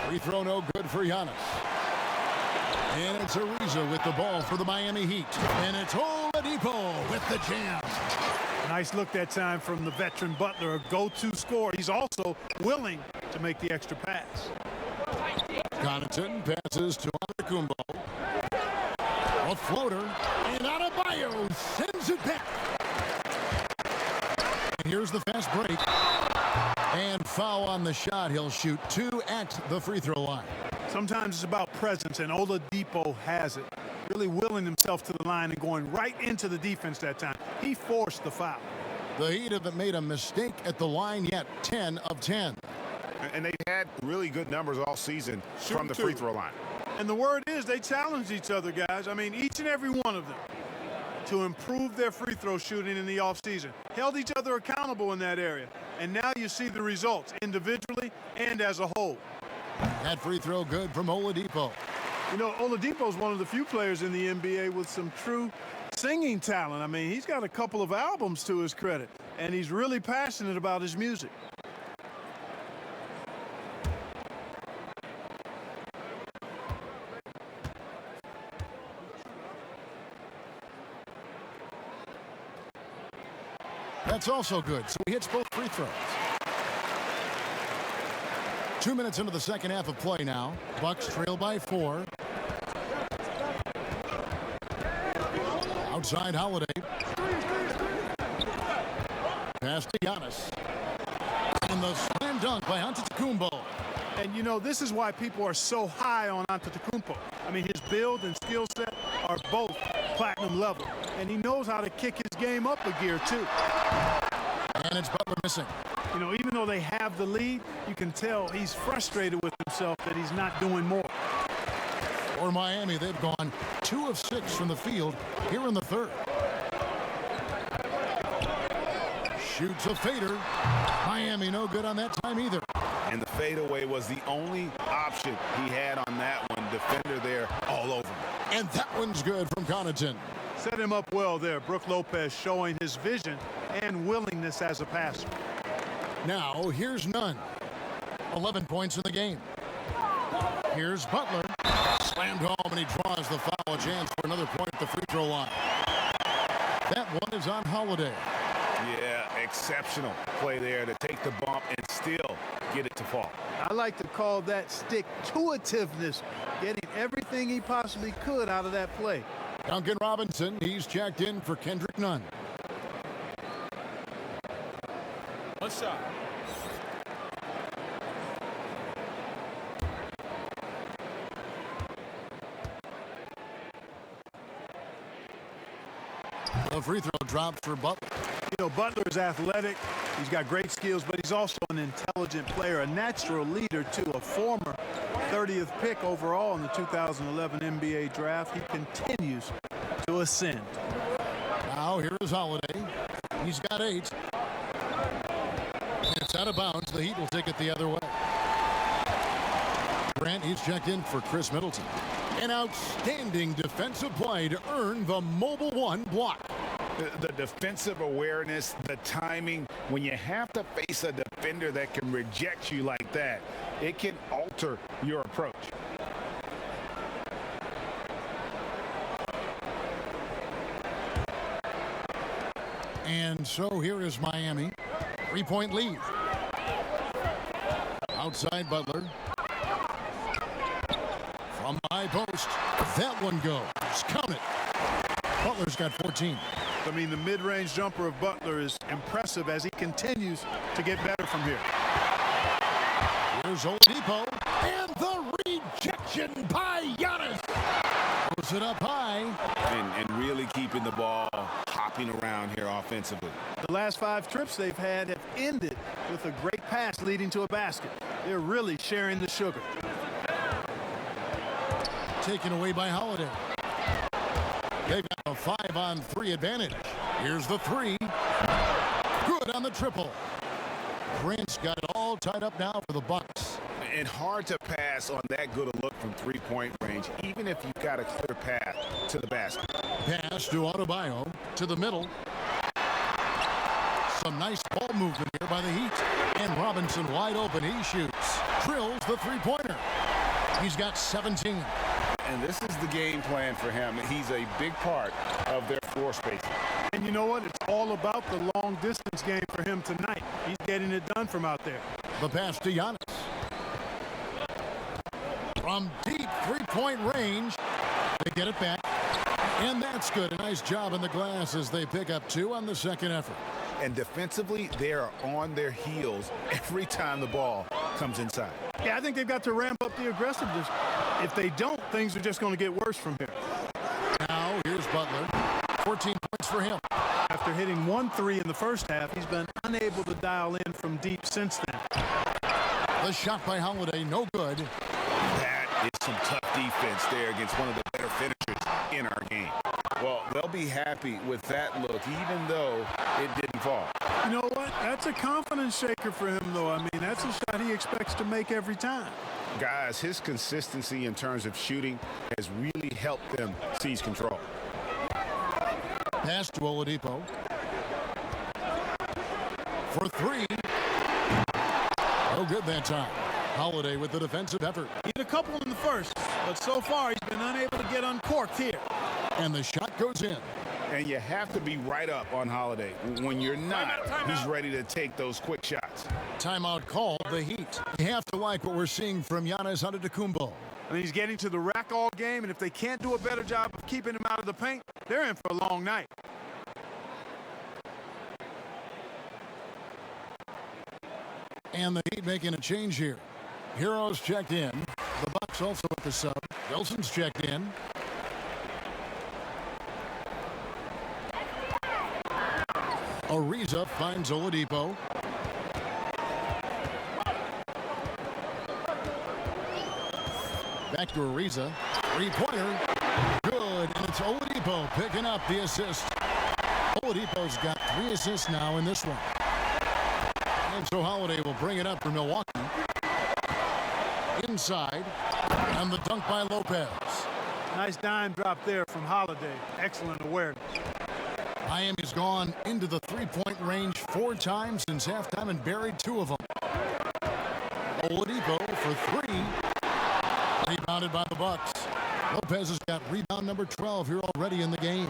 Free throw no good for Giannis. And it's Ariza with the ball for the Miami Heat. And it's Oladipo with the jam. Nice look that time from the veteran Butler, a go-to scorer. He's also willing to make the extra pass. Connaughton passes to Antetokounmpo. A floater, and Adebayo sends it back. And here's the fast break. And foul on the shot. He'll shoot 2 at the free throw line. Sometimes it's about presence, and Oladipo has it. Really willing himself to the line and going right into the defense that time. He forced the foul. The Heat haven't made a mistake at the line yet. 10 of 10. And they've had really good numbers all season from the free throw line. And the word is they challenge each other, guys. I mean, each and every one of them to improve their free throw shooting in the offseason. Held each other accountable in that area. And now you see the results individually and as a whole. That free throw good from Oladipo. You know, Oladipo is one of the few players in the NBA with some true singing talent. I mean, he's got a couple of albums to his credit, and he's really passionate about his music. That's also good. So he hits both free throws. 2 minutes into the second half of play now. Bucks trail by 4. Outside Holiday. Pass to Giannis. And the slam dunk by Antetokounmpo. And, you know, this is why people are so high on Antetokounmpo. I mean, his build and skill set are both platinum level. And he knows how to kick his game up a gear, too. And it's Butler missing. You know, even though they have the lead, you can tell he's frustrated with himself that he's not doing more. For Miami, they've gone 2 of 6 from the field here in the third. Shoots a fader. Miami no good on that time either. And the fadeaway was the only option he had on that one. Defender there all over him. And that one's good from Connaughton. Set him up well there. Brook Lopez showing his vision and willingness as a passer. Now, here's Nunn. 11 points in the game. Here's Butler. Slammed home, and he draws the foul. A chance for another point at the free throw line. That one is on Holiday. Yeah, exceptional play there to take the bump and still get it to fall. I like to call that stick-to-itiveness, getting everything he possibly could out of that play. Duncan Robinson, he's checked in for Kendrick Nunn. One shot. The free throw drops for Butler. You know, Butler is athletic. He's got great skills, but he's also an intelligent player, a natural leader, too. A former 30th pick overall in the 2011 NBA draft. He continues to ascend. Now here is Holiday. He's got 8. It's out of bounds. The Heat will take it the other way. Grant, he's checked in for Chris Middleton. An outstanding defensive play to earn the Mobile One block. The defensive awareness, the timing, when you have to face a defender that can reject you like that, it can alter your approach. And so here is Miami. 3-point lead. Outside Butler. From the high post. That one goes. Count it. Butler's got 14. I mean, the mid-range jumper of Butler is impressive as he continues to get better from here. Here's Oladipo. And the rejection by Giannis. Throws it up high. And really keeping the ball hopping around here offensively. The last 5 trips they've had have ended with a great pass leading to a basket. They're really sharing the sugar. Taken away by Holiday. They've got a 5-on-3 advantage. Here's the 3. Good on the triple. Grant's got it all tied up now for the Bucks. And hard to pass on that good a look from 3-point range, even if you've got a clear path to the basket. Pass to Adebayo to the middle. Some nice ball movement here by the Heat. And Robinson wide open. He shoots. Drills the 3-pointer. He's got 17. And this is the game plan for him. He's a big part of their floor spacing. And you know what? It's all about the long distance game for him tonight. He's getting it done from out there. The pass to Giannis. From deep 3-point range, they get it back. And that's good. A nice job in the glass as they pick up 2 on the second effort. And defensively, they are on their heels every time the ball comes inside. Yeah, I think they've got to ramp up the aggressiveness. If they don't, things are just going to get worse from here. Now, here's Butler. 14 points for him. After hitting 1 3 in the first half, he's been unable to dial in from deep since then. The shot by Holiday, no good. That is some tough defense there against one of the better finishers in our game. Well, they'll be happy with that look, even though it didn't fall. You know what? That's a confidence shaker for him, though. I mean, that's a shot he expects to make every time. Guys, his consistency in terms of shooting has really helped them seize control. Pass to Oladipo. For 3. No good that time. Holiday with the defensive effort. He had a couple in the first, but so far he's been unable to get uncorked here. And the shot goes in. And you have to be right up on Holiday. When you're not, he's ready to take those quick shots. Timeout called the Heat. You have to like what we're seeing from Giannis Antetokounmpo. I mean, he's getting to the rack all game, and if they can't do a better job of keeping him out of the paint, they're in for a long night. And the Heat making a change here. Heroes checked in. The Bucks also with the sub. Wilson's checked in. Ariza finds Oladipo. Back to Ariza. 3-pointer. Good. And it's Oladipo picking up the assist. Oladipo's got 3 assists now in this one. And so Holiday will bring it up for Milwaukee. Inside. And the dunk by Lopez. Nice dime drop there from Holiday. Excellent awareness. Miami's gone into the 3-point range 4 times since halftime and buried 2 of them. Oladipo for 3. Rebounded by the Bucks. Lopez has got rebound number 12 here already in the game.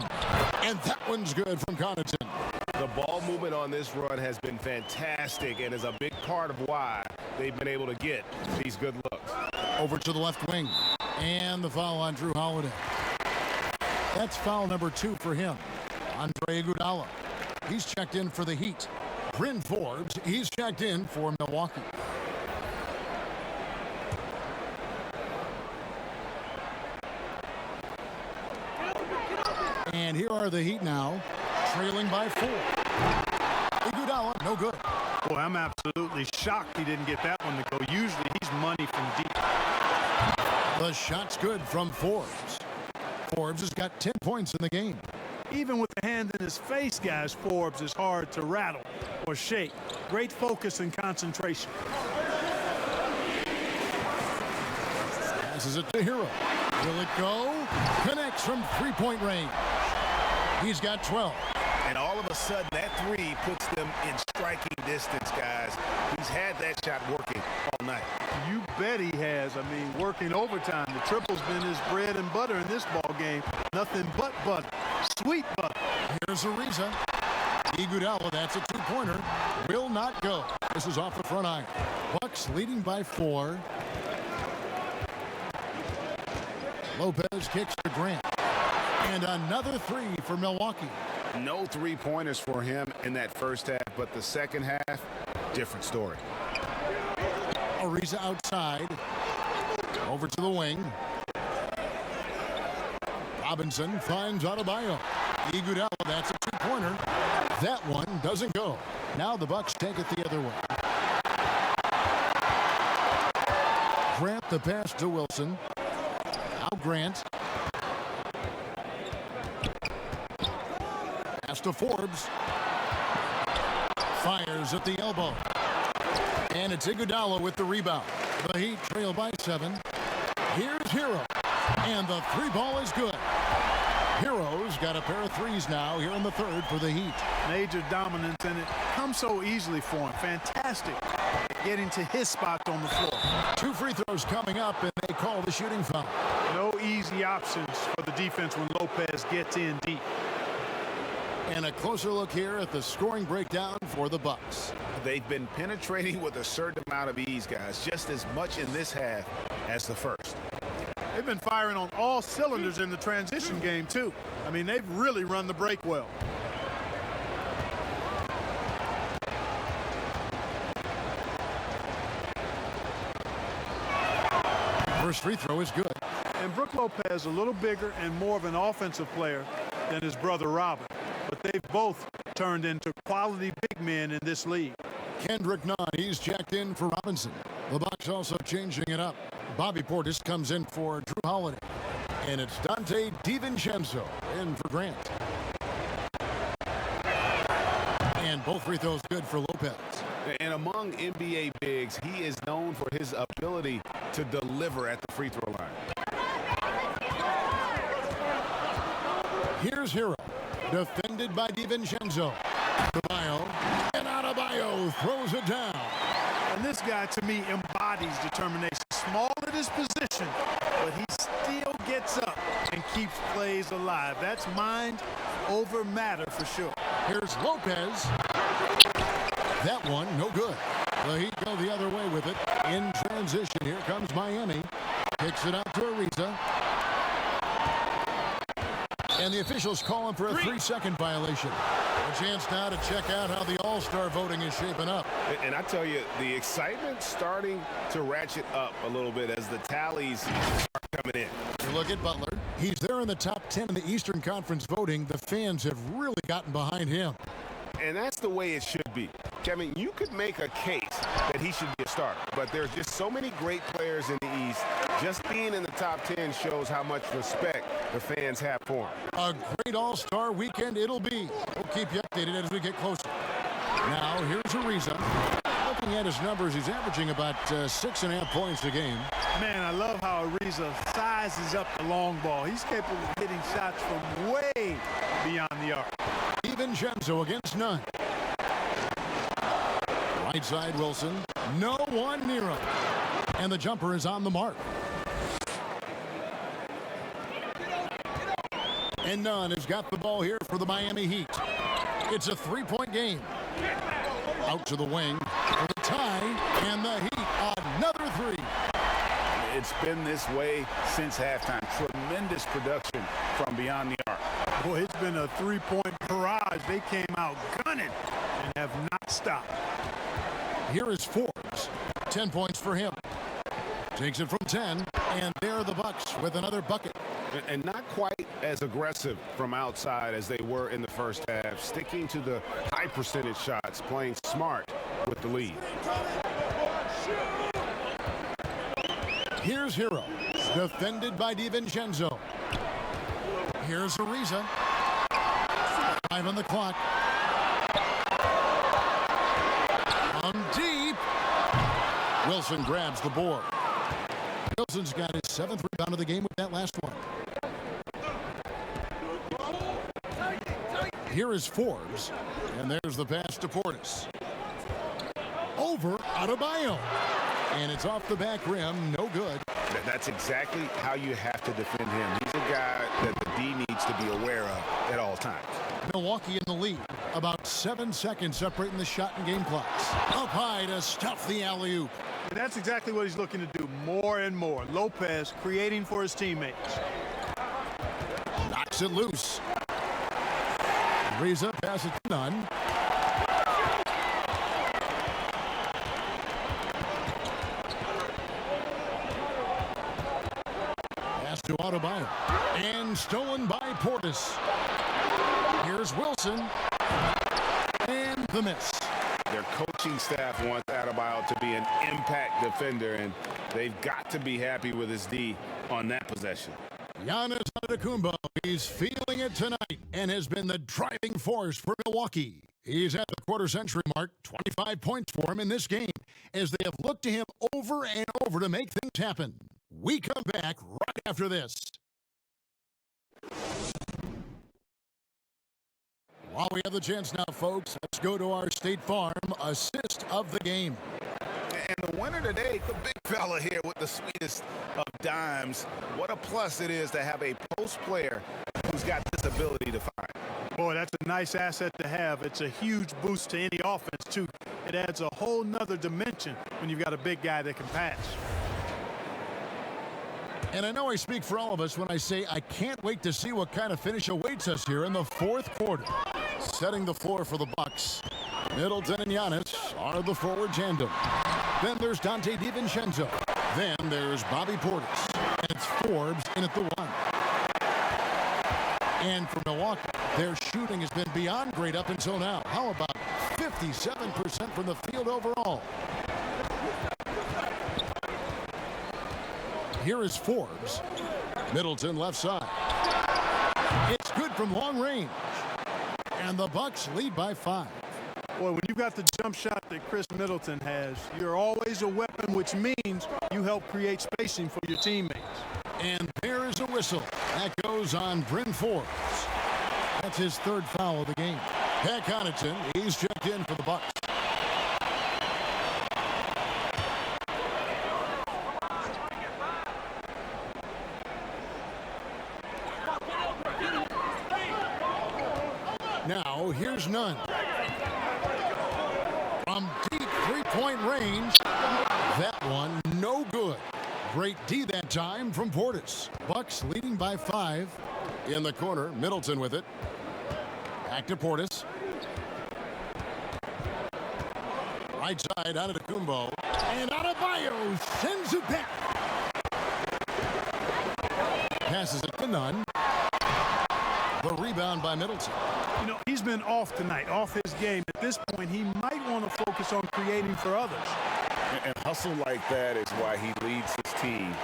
And that one's good from Connaughton. The ball movement on this run has been fantastic and is a big part of why they've been able to get these good looks. Over to the left wing. And the foul on Drew Holiday. That's foul number 2 for him. Andre Iguodala. He's checked in for the Heat. Bryn Forbes, he's checked in for Milwaukee. And here are the Heat now, trailing by 4. Iguodala, no good. Boy, I'm absolutely shocked he didn't get that one to go. Usually he's money from deep. The shot's good from Forbes. Forbes has got 10 points in the game. Even with the hand in his face, guys, Forbes is hard to rattle or shake. Great focus and concentration. Passes it to Hero. Will it go? Connects from three-point range. He's got 12. And all of a sudden, that 3 puts them in striking distance, guys. He's had that shot working all night. You bet he has. I mean, working overtime. The triple's been his bread and butter in this ball game. Nothing but butter. Sweet butter. Here's Ariza. Iguodala, that's a 2-pointer. Will not go. This is off the front iron. Bucks leading by 4. Lopez kicks to Grant. And another 3 for Milwaukee. No 3-pointers for him in that first half, but the second half, different story. Ariza outside. Over to the wing. Robinson finds Adebayo. Iguodala, that's a 2-pointer. That one doesn't go. Now the Bucks take it the other way. Grant the pass to Wilson. Now Grant. Pass to Forbes. Fires at the elbow. And it's Iguodala with the rebound. The Heat trail by 7. Here's Hero. And the 3-ball is good. Hero's got a pair of 3s now here in the third for the Heat. Major dominance, and it comes so easily for him. Fantastic getting to his spot on the floor. 2 free throws coming up, and they call the shooting foul. No easy options for the defense when Lopez gets in deep. And a closer look here at the scoring breakdown for the Bucks. They've been penetrating with a certain amount of ease, guys, just as much in this half as the first. They've been firing on all cylinders in the transition game, too. I mean, they've really run the break well. First free throw is good. And Brook Lopez a little bigger and more of an offensive player than his brother Robert. But they've both turned into quality big men in this league. Kendrick Nunn, he's checked in for Robinson. The Bucks also changing it up. Bobby Portis comes in for Drew Holiday. And it's Dante DiVincenzo in for Grant. And both free throws good for Lopez. And among NBA bigs, he is known for his ability to deliver at the free throw line. Here's Hero. Defended by DiVincenzo. Adebayo. And Adebayo throws it down. And this guy, to me, embodies determination. Small at his position, but he still gets up and keeps plays alive. That's mind over matter for sure. Here's Lopez. That one, no good. The Heat go the other way with it. In transition, here comes Miami. Kicks it out to Ariza. And the officials call him for a 3-second violation. A chance now to check out how the All-Star voting is shaping up. And I tell you, the excitement's starting to ratchet up a little bit as the tallies are coming in. You look at Butler. He's there in the top 10 in the Eastern Conference voting. The fans have really gotten behind him. And that's the way it should be. Kevin, you could make a case that he should be a starter, but there's just so many great players in the East. Just being in the top 10 shows how much respect the fans have for him. A great All-Star weekend it'll be. We'll keep you updated as we get closer. Now, here's Ariza. Looking at his numbers, he's averaging about 6.5 points a game. Man, I love how Ariza sizes up the long ball. He's capable of hitting shots from way beyond the arc. DiVincenzo against Nunn. Right side, Wilson. No one near him. And the jumper is on the mark. And Nunn has got the ball here for the Miami Heat. It's a three-point game. Out to the wing for the tie, and the Heat, another three. It's been this way since halftime. Tremendous production from beyond the arc. Boy, it's been a three-point barrage. They came out gunning and have not stopped. Here is Forbes. 10 points for him. Takes it from 10, and there are the Bucks with another bucket. And not quite as aggressive from outside as they were in the first half, sticking to the high percentage shots, playing smart with the lead. Here's Hero, defended by DiVincenzo. Here's Ariza. 5 on the clock. From deep. Wilson grabs the board. Wilson's got his 7th rebound of the game with that last one. Here is Forbes, and there's the pass to Portis. Over Adebayo, and it's off the back rim, no good. That's exactly how you have to defend him. He's a guy that the D needs to be aware of at all times. Milwaukee in the lead, about 7 seconds separating the shot and game clocks. Up high to stuff the alley-oop. And that's exactly what he's looking to do more and more. Lopez creating for his teammates. Knocks it loose. Ariza passes to Nunn. Pass to Adebayo. And stolen by Portis. Here's Wilson. And the miss. Their coaching staff wants Adebayo to be an impact defender, and they've got to be happy with his D on that possession. Giannis Antetokounmpo, he's feeling it tonight and has been the driving force for Milwaukee. He's at the quarter-century mark, 25 points for him in this game, as they have looked to him over and over to make things happen. We come back right after this. While we have the chance now, folks, let's go to our State Farm assist of the game. And the winner today, the big fella here with the sweetest of dimes. What a plus it is to have a post player who's got this ability to find. Boy, that's a nice asset to have. It's a huge boost to any offense, too. It adds a whole nother dimension when you've got a big guy that can pass. And I know I speak for all of us when I say I can't wait to see what kind of finish awaits us here in the fourth quarter. Setting the floor for the Bucks. Middleton and Giannis are the forward tandem. Then there's Dante DiVincenzo. Then there's Bobby Portis. And it's Forbes in at the 1. And for Milwaukee, their shooting has been beyond great up until now. How about 57% from the field overall? Here is Forbes. Middleton left side. It's good from long range. And the Bucks lead by 5. Boy, when you've got the jump shot that Chris Middleton has, you're always a weapon, which means you help create spacing for your teammates. And there is a whistle. That goes on Bryn Forbes. That's his 3rd foul of the game. Pat Connaughton, he's checked in for the Bucks. Now, here's Nunn. From deep three-point range, that one no good. Great D that time from Portis. Bucks leading by 5. In the corner, Middleton with it. Back to Portis. Right side, Antetokounmpo. And Adebayo sends it back. Passes it to Nunn. The rebound by Middleton. You know, he's been off tonight, off his game. At this point, he might want to focus on creating for others. And hustle like that is why he leads his team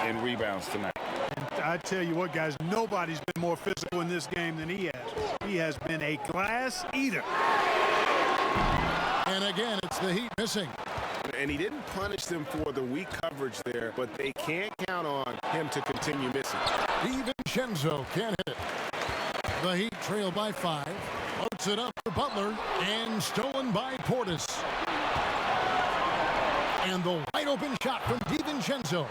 in rebounds tonight. And I tell you what, guys, nobody's been more physical in this game than he has. He has been a glass eater. And again, it's the Heat missing. And he didn't punish them for the weak coverage there, but they can't count on him to continue missing. DiVincenzo can't hit it. The Heat trail by 5. Floats it up to Butler. And stolen by Portis. And the wide open shot from DiVincenzo.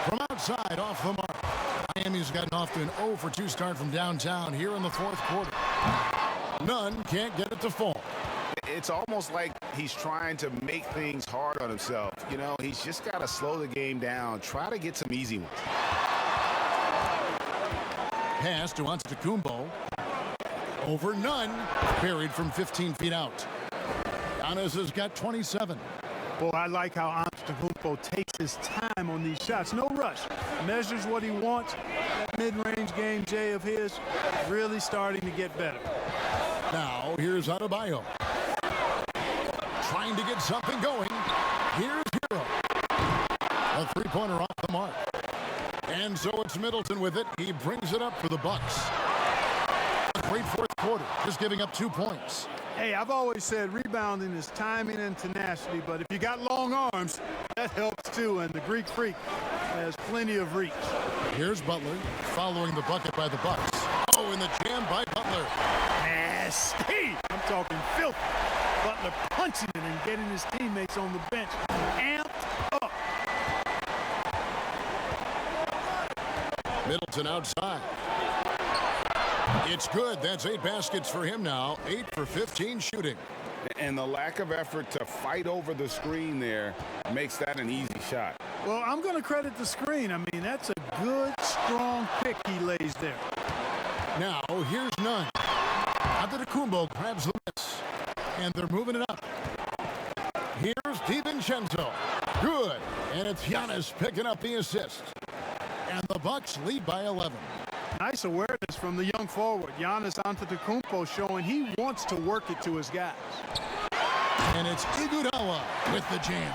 From outside off the mark. Miami's gotten off to an 0 for 2 start from downtown here in the fourth quarter. None can't get it to fall. It's almost like he's trying to make things hard on himself. You know, he's just got to slow the game down, try to get some easy ones. Pass to Antetokounmpo. Over Nunn. Buried from 15 feet out. Giannis has got 27. Boy, I like how Antetokounmpo takes his time on these shots. No rush. Measures what he wants. That mid-range game, Jay, of his, really starting to get better. Now, here's Adebayo. Trying to get something going. Here's Hero. A three-pointer off the mark. And so it's Middleton with it. He brings it up for the Bucks. A great fourth quarter, just giving up 2 points. Hey, I've always said rebounding is timing and tenacity, but if you got long arms, that helps too, and the Greek Freak has plenty of reach. Here's Butler, following the bucket by the Bucks. Oh, and the jam by Butler. Nasty! I'm talking filthy. Butler punching it and getting his teammates on the bench amped up. Middleton outside. It's good. That's 8 baskets for him now. 8 for 15 shooting. And the lack of effort to fight over the screen there makes that an easy shot. Well, I'm going to credit the screen. I mean, that's a good, strong pick he lays there. Now, here's Nunn. Antetokounmpo grabs the miss. And they're moving it up. Here's DiVincenzo. Good. And it's Giannis picking up the assist. And the Bucks lead by 11. Nice awareness from the young forward. Giannis Antetokounmpo showing he wants to work it to his guys. And it's Iguodala with the jam.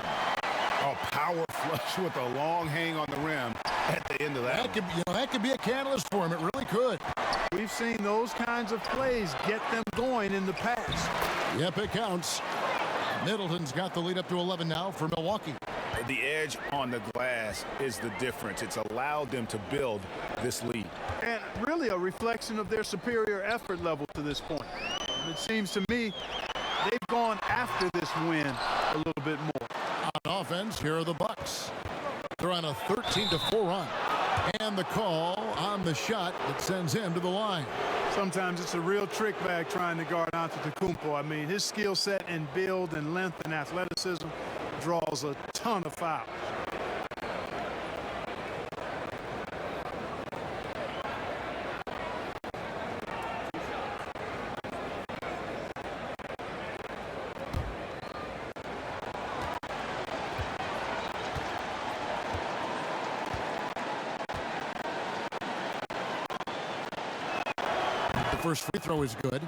A power flush with a long hang on the rim at the end of that. That could be a catalyst for him. It really could. We've seen those kinds of plays get them going in the past. Yep, it counts. Middleton's got the lead up to 11 now for Milwaukee. The edge on the glass is the difference. It's allowed them to build this lead. And really a reflection of their superior effort level to this point. It seems to me they've gone after this win a little bit more. On offense, here are the Bucks. They're on a 13-4 run. And the call on the shot that sends him to the line. Sometimes it's a real trick bag trying to guard Antetokounmpo. I mean, his skill set and build and length and athleticism draws a ton of fouls. The first free throw is good.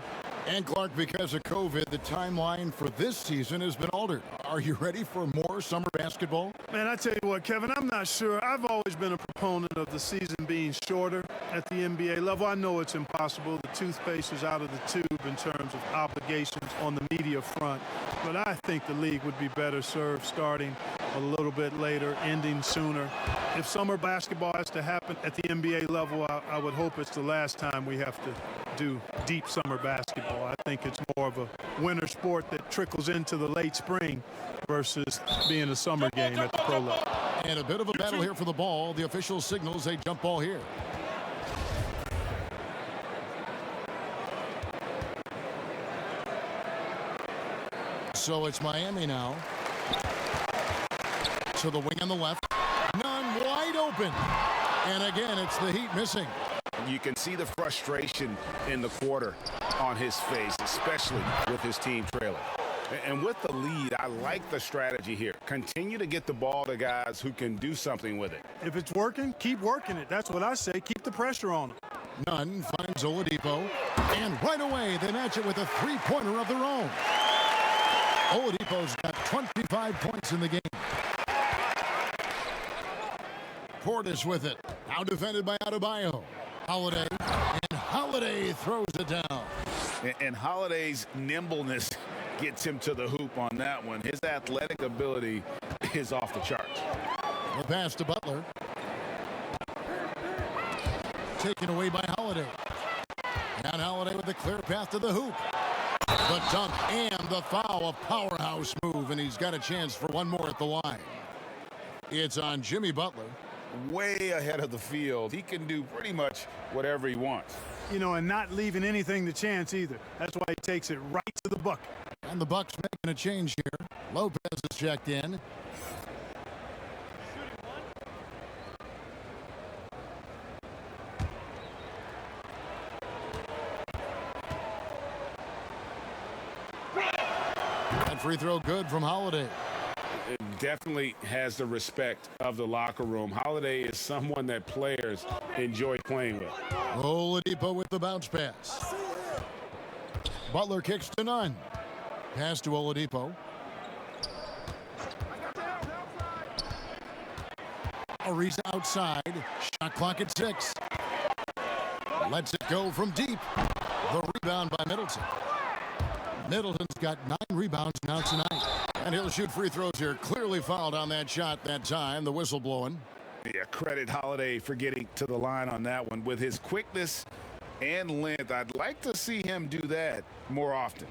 And Clark, because of COVID, the timeline for this season has been altered. Are you ready for more summer basketball? Man, I tell you what, Kevin, I'm not sure. I've always been a proponent of the season being shorter at the NBA level. I know it's impossible. The toothpaste is out of the tube in terms of obligations on the media front. But I think the league would be better served starting a little bit later, ending sooner. If summer basketball has to happen at the NBA level, I would hope it's the last time we have to do deep summer basketball. I think it's more of a winter sport that trickles into the late spring versus being a summer game at the pro level. And a bit of a battle here for the ball. The official signals a jump ball here. So it's Miami now. To the wing on the left. Nunn wide open. And again, it's the Heat missing. You can see the frustration in the quarter on his face, especially with his team trailing. And with the lead, I like the strategy here. Continue to get the ball to guys who can do something with it. If it's working, keep working it. That's what I say. Keep the pressure on him. Nunn finds Oladipo. And right away, they match it with a three-pointer of their own. Oladipo's got 25 points in the game. Portis with it. Now defended by Adebayo. Holiday. And Holiday throws it down. And Holiday's nimbleness gets him to the hoop on that one. His athletic ability is off the charts. The pass to Butler. Taken away by Holiday. And Holiday with a clear path to the hoop. The dunk and the foul, a powerhouse move, and he's got a chance for one more at the line. It's on Jimmy Butler. Way ahead of the field. He can do pretty much whatever he wants. you know, and not leaving anything to chance either. That's why he takes it right to the bucket. And the Bucks making a change here. Lopez is checked in. That free throw good from Holiday. It definitely has the respect of the locker room. Holiday is someone that players enjoy playing with. Oladipo with the bounce pass. Butler kicks to none. Pass to Oladipo. Ariza outside. Shot clock at 6. Lets it go from deep. The rebound by Middleton. Middleton's got 9 rebounds now tonight. And he'll shoot free throws here. Clearly fouled on that shot that time. The whistle blowing. Yeah, credit Holiday for getting to the line on that one. With his quickness and length, I'd like to see him do that more often.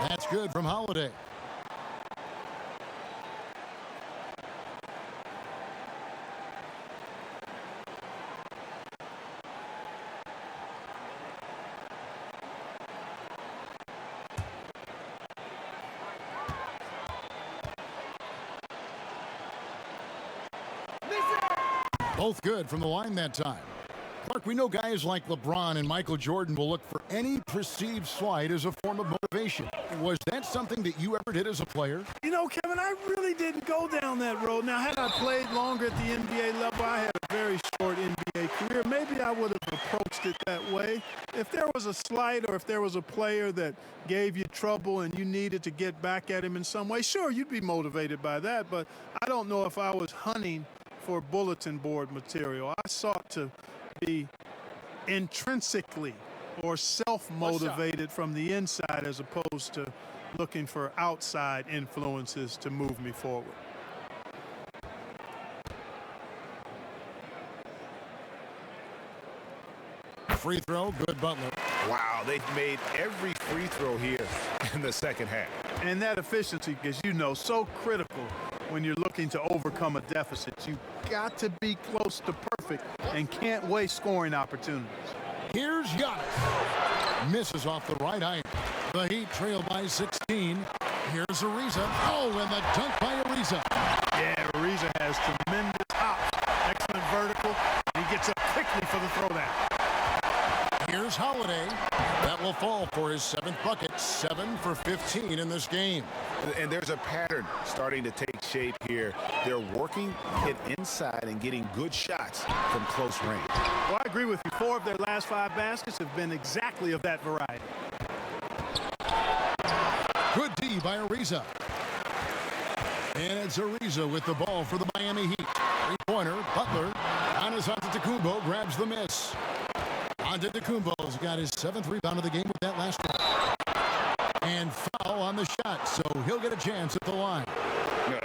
That's good from Holiday. Both good from the line that time. Clark, we know guys like LeBron and Michael Jordan will look for any perceived slight as a form of motivation. Was that something that you ever did as a player? You know, Kevin, I really didn't go down that road. Now, had I played longer at the NBA level, I had a very short NBA career. Maybe I would have approached it that way. If there was a slight or if there was a player that gave you trouble and you needed to get back at him in some way, sure, you'd be motivated by that. But I don't know if I was hunting for bulletin board material. I sought to be intrinsically or self-motivated from the inside as opposed to looking for outside influences to move me forward. Free throw, good Butler. Wow, they've made every free throw here in the second half. And that efficiency, as you know, so critical when you're looking to overcome a deficit. You've got to be close to perfect and can't waste scoring opportunities. Here's Giannis. Misses off the right iron. The Heat trail by 16. Here's Ariza. Oh, and the dunk by Ariza. Yeah, Ariza has tremendous hops. Excellent vertical. He gets up quickly for the throwdown. Here's Holiday. That will fall for his 7th bucket. 7 for 15 in this game. And there's a pattern starting to take shape here. They're working it inside and getting good shots from close range. Well, I agree with you. 4 of their last 5 baskets have been exactly of that variety. Good D by Ariza. And it's Ariza with the ball for the Miami Heat. Three-pointer, Butler. Giannis Antetokounmpo grabs the miss. Antetokounmpo's got his 7th rebound of the game with that last one. And foul on the shot, so he'll get a chance at the line.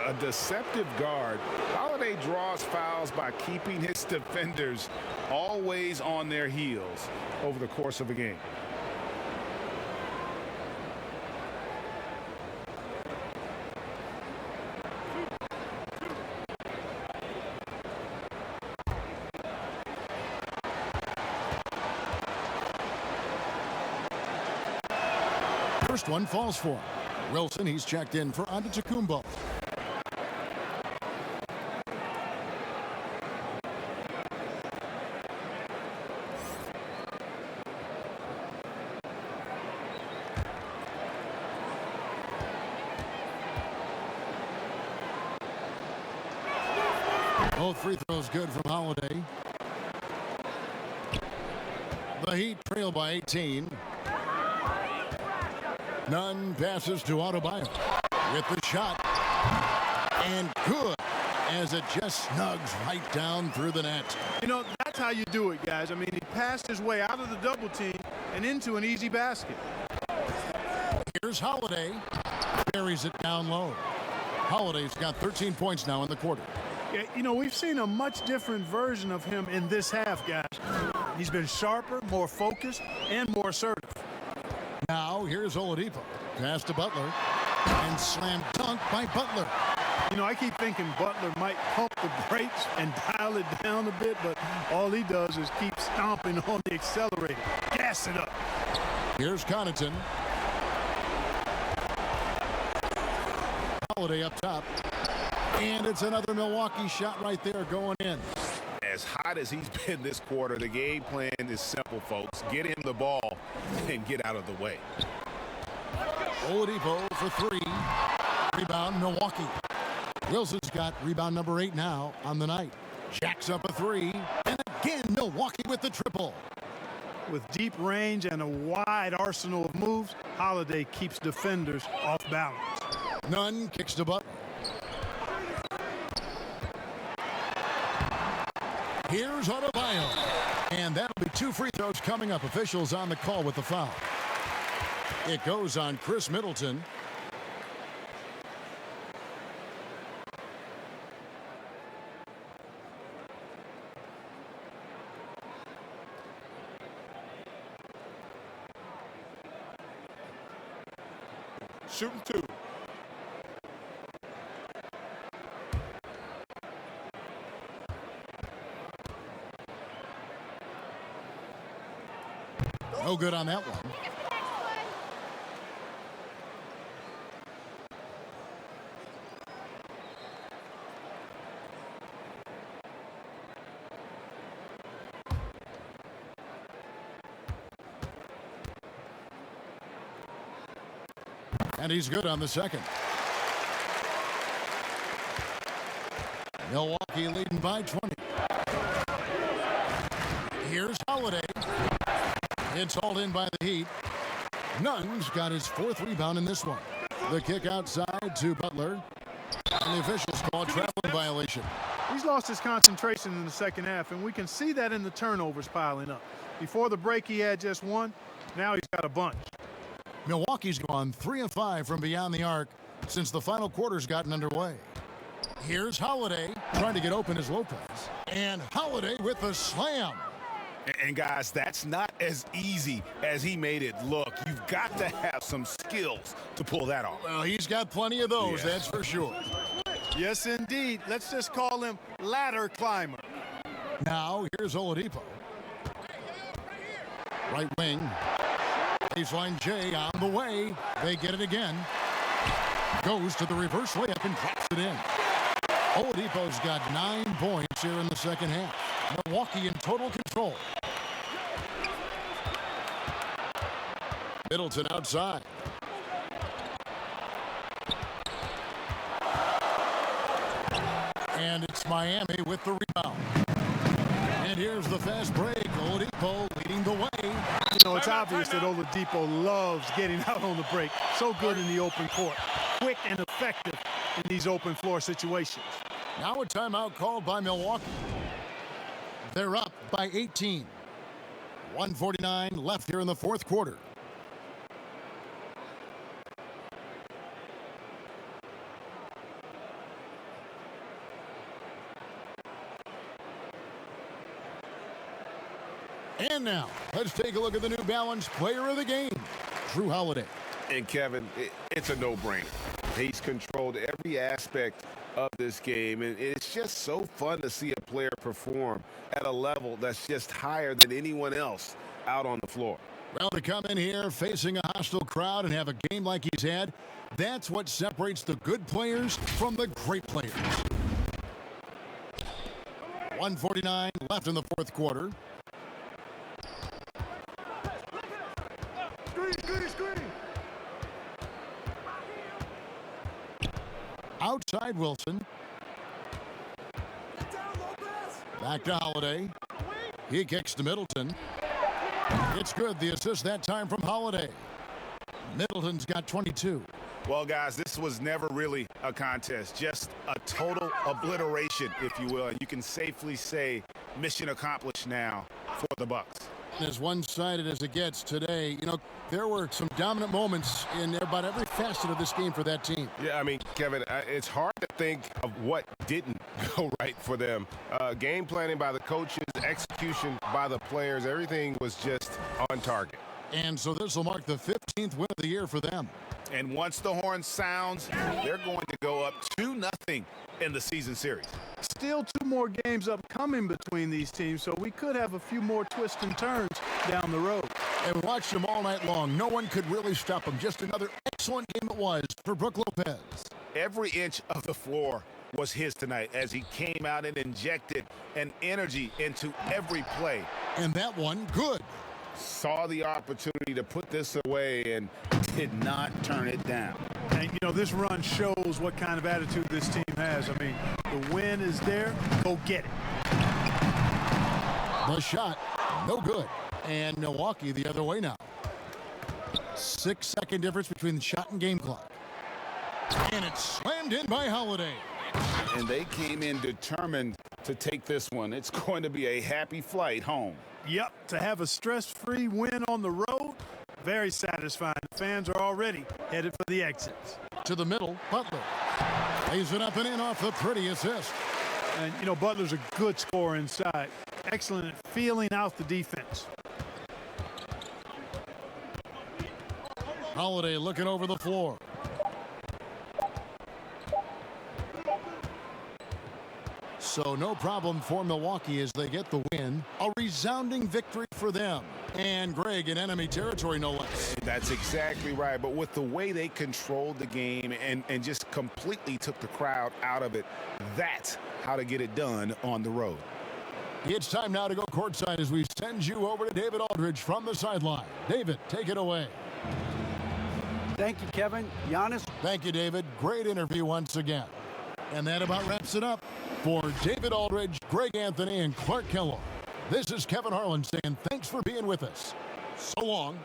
A deceptive guard. Holiday draws fouls by keeping his defenders always on their heels over the course of a game. First one falls for him. Wilson, he's checked in for Antetokounmpo. Both free throws good from Holiday. The Heat trail by 18. Nunn passes to Adebayo with the shot. And good, as it just snugs right down through the net. You know, that's how you do it, guys. I mean, he passed his way out of the double team and into an easy basket. Here's Holiday. Buries it down low. Holiday's got 13 points now in the quarter. Yeah, you know, we've seen a much different version of him in this half, guys. He's been sharper, more focused, and more assertive. Now here's Oladipo. Pass to Butler. And slam dunk by Butler. You know, I keep thinking Butler might pump the brakes and dial it down a bit, but all he does is keep stomping on the accelerator. Gas it up. Here's Connaughton. Holiday up top. And it's another Milwaukee shot right there going in. As hot as he's been this quarter, the game plan is simple, folks. Get him the ball and get out of the way. Oladipo for three. Rebound, Milwaukee. Wilson's got rebound number 8 now on the night. Jacks up a three. And again, Milwaukee with the triple. With deep range and a wide arsenal of moves, Holiday keeps defenders off balance. Nunn kicks to Butler. Here's Adebayo. And that'll be 2 free throws coming up. Officials on the call with the foul. It goes on Chris Middleton. Shooting 2. No good on that one. And he's good on the second. Milwaukee leading by 20. Here's Holiday. It's hauled in by the Heat. Nunn's got his 4th rebound in this one. The kick outside to Butler. And the officials call a traveling violation. He's lost his concentration in the second half, and we can see that in the turnovers piling up. Before the break, he had just 1. Now he's got a bunch. Milwaukee's gone 3 of 5 from beyond the arc since the final quarter's gotten underway. Here's Holiday trying to get open as Lopez. And Holiday with the slam. And guys, that's not as easy as he made it look. You've got to have some skills to pull that off. Well, he's got plenty of those, that's for sure. Yes, indeed. Let's just call him ladder climber. Now, here's Oladipo. Right wing. Baseline J on the way. They get it again. Goes to the reverse layup and drops it in. Oladipo's got 9 points here in the second half. Milwaukee in total control. Middleton outside. And it's Miami with the rebound. And here's the fast break. Oladipo leading the way. You know, it's obvious that Oladipo loves getting out on the break. So good in the open court. Quick and effective in these open floor situations. Now a timeout called by Milwaukee. They're up by 18. 1:49 left here in the 4th quarter. And now, let's take a look at the New Balance player of the game, Drew Holiday. And Kevin, it's a no-brainer. He's controlled every aspect of this game, and it's just so fun to see a player perform at a level that's just higher than anyone else out on the floor. Well, to come in here facing a hostile crowd and have a game like he's had, that's what separates the good players from the great players. 1:49 left in the 4th quarter. Outside Wilson. Back to Holiday. He kicks to Middleton. It's good. The assist that time from Holiday. Middleton's got 22. Well, guys, this was never really a contest. Just a total obliteration, if you will. And you can safely say mission accomplished now for the Bucks. As one-sided as it gets today, you know, there were some dominant moments in about every facet of this game for that team. Yeah, I mean, Kevin, it's hard to think of what didn't go right for them. Game planning by the coaches, execution by the players, everything was just on target. And so this will mark the 15th win of the year for them. And once the horn sounds, they're going to go up 2-0 in the season series. Still 2 more games upcoming between these teams, so we could have a few more twists and turns down the road. And we watched them all night long. No one could really stop them. Just another excellent game it was for Brook Lopez. Every inch of the floor was his tonight as he came out and injected an energy into every play. And that one, good. Saw the opportunity to put this away and did not turn it down. And, you know, this run shows what kind of attitude this team has. I mean, the win is there. Go get it. The shot, no good. And Milwaukee the other way now. 6-second difference between the shot and game clock. And it's slammed in by Holiday. And they came in determined to take this one. It's going to be a happy flight home. Yep, to have a stress-free win on the road, very satisfying. The fans are already headed for the exits. To the middle, Butler. Lays it up and in off the pretty assist. And, you know, Butler's a good scorer inside. Excellent at feeling out the defense. Holiday looking over the floor. So no problem for Milwaukee as they get the win. A resounding victory for them. And Greg in enemy territory, no less. That's exactly right. But with the way they controlled the game and just completely took the crowd out of it, that's how to get it done on the road. It's time now to go courtside as we send you over to David Aldridge from the sideline. David, take it away. Thank you, Kevin. Giannis. Thank you, David. Great interview once again. And that about wraps it up. For David Aldridge, Greg Anthony, and Clark Kellogg, this is Kevin Harlan saying thanks for being with us. So long.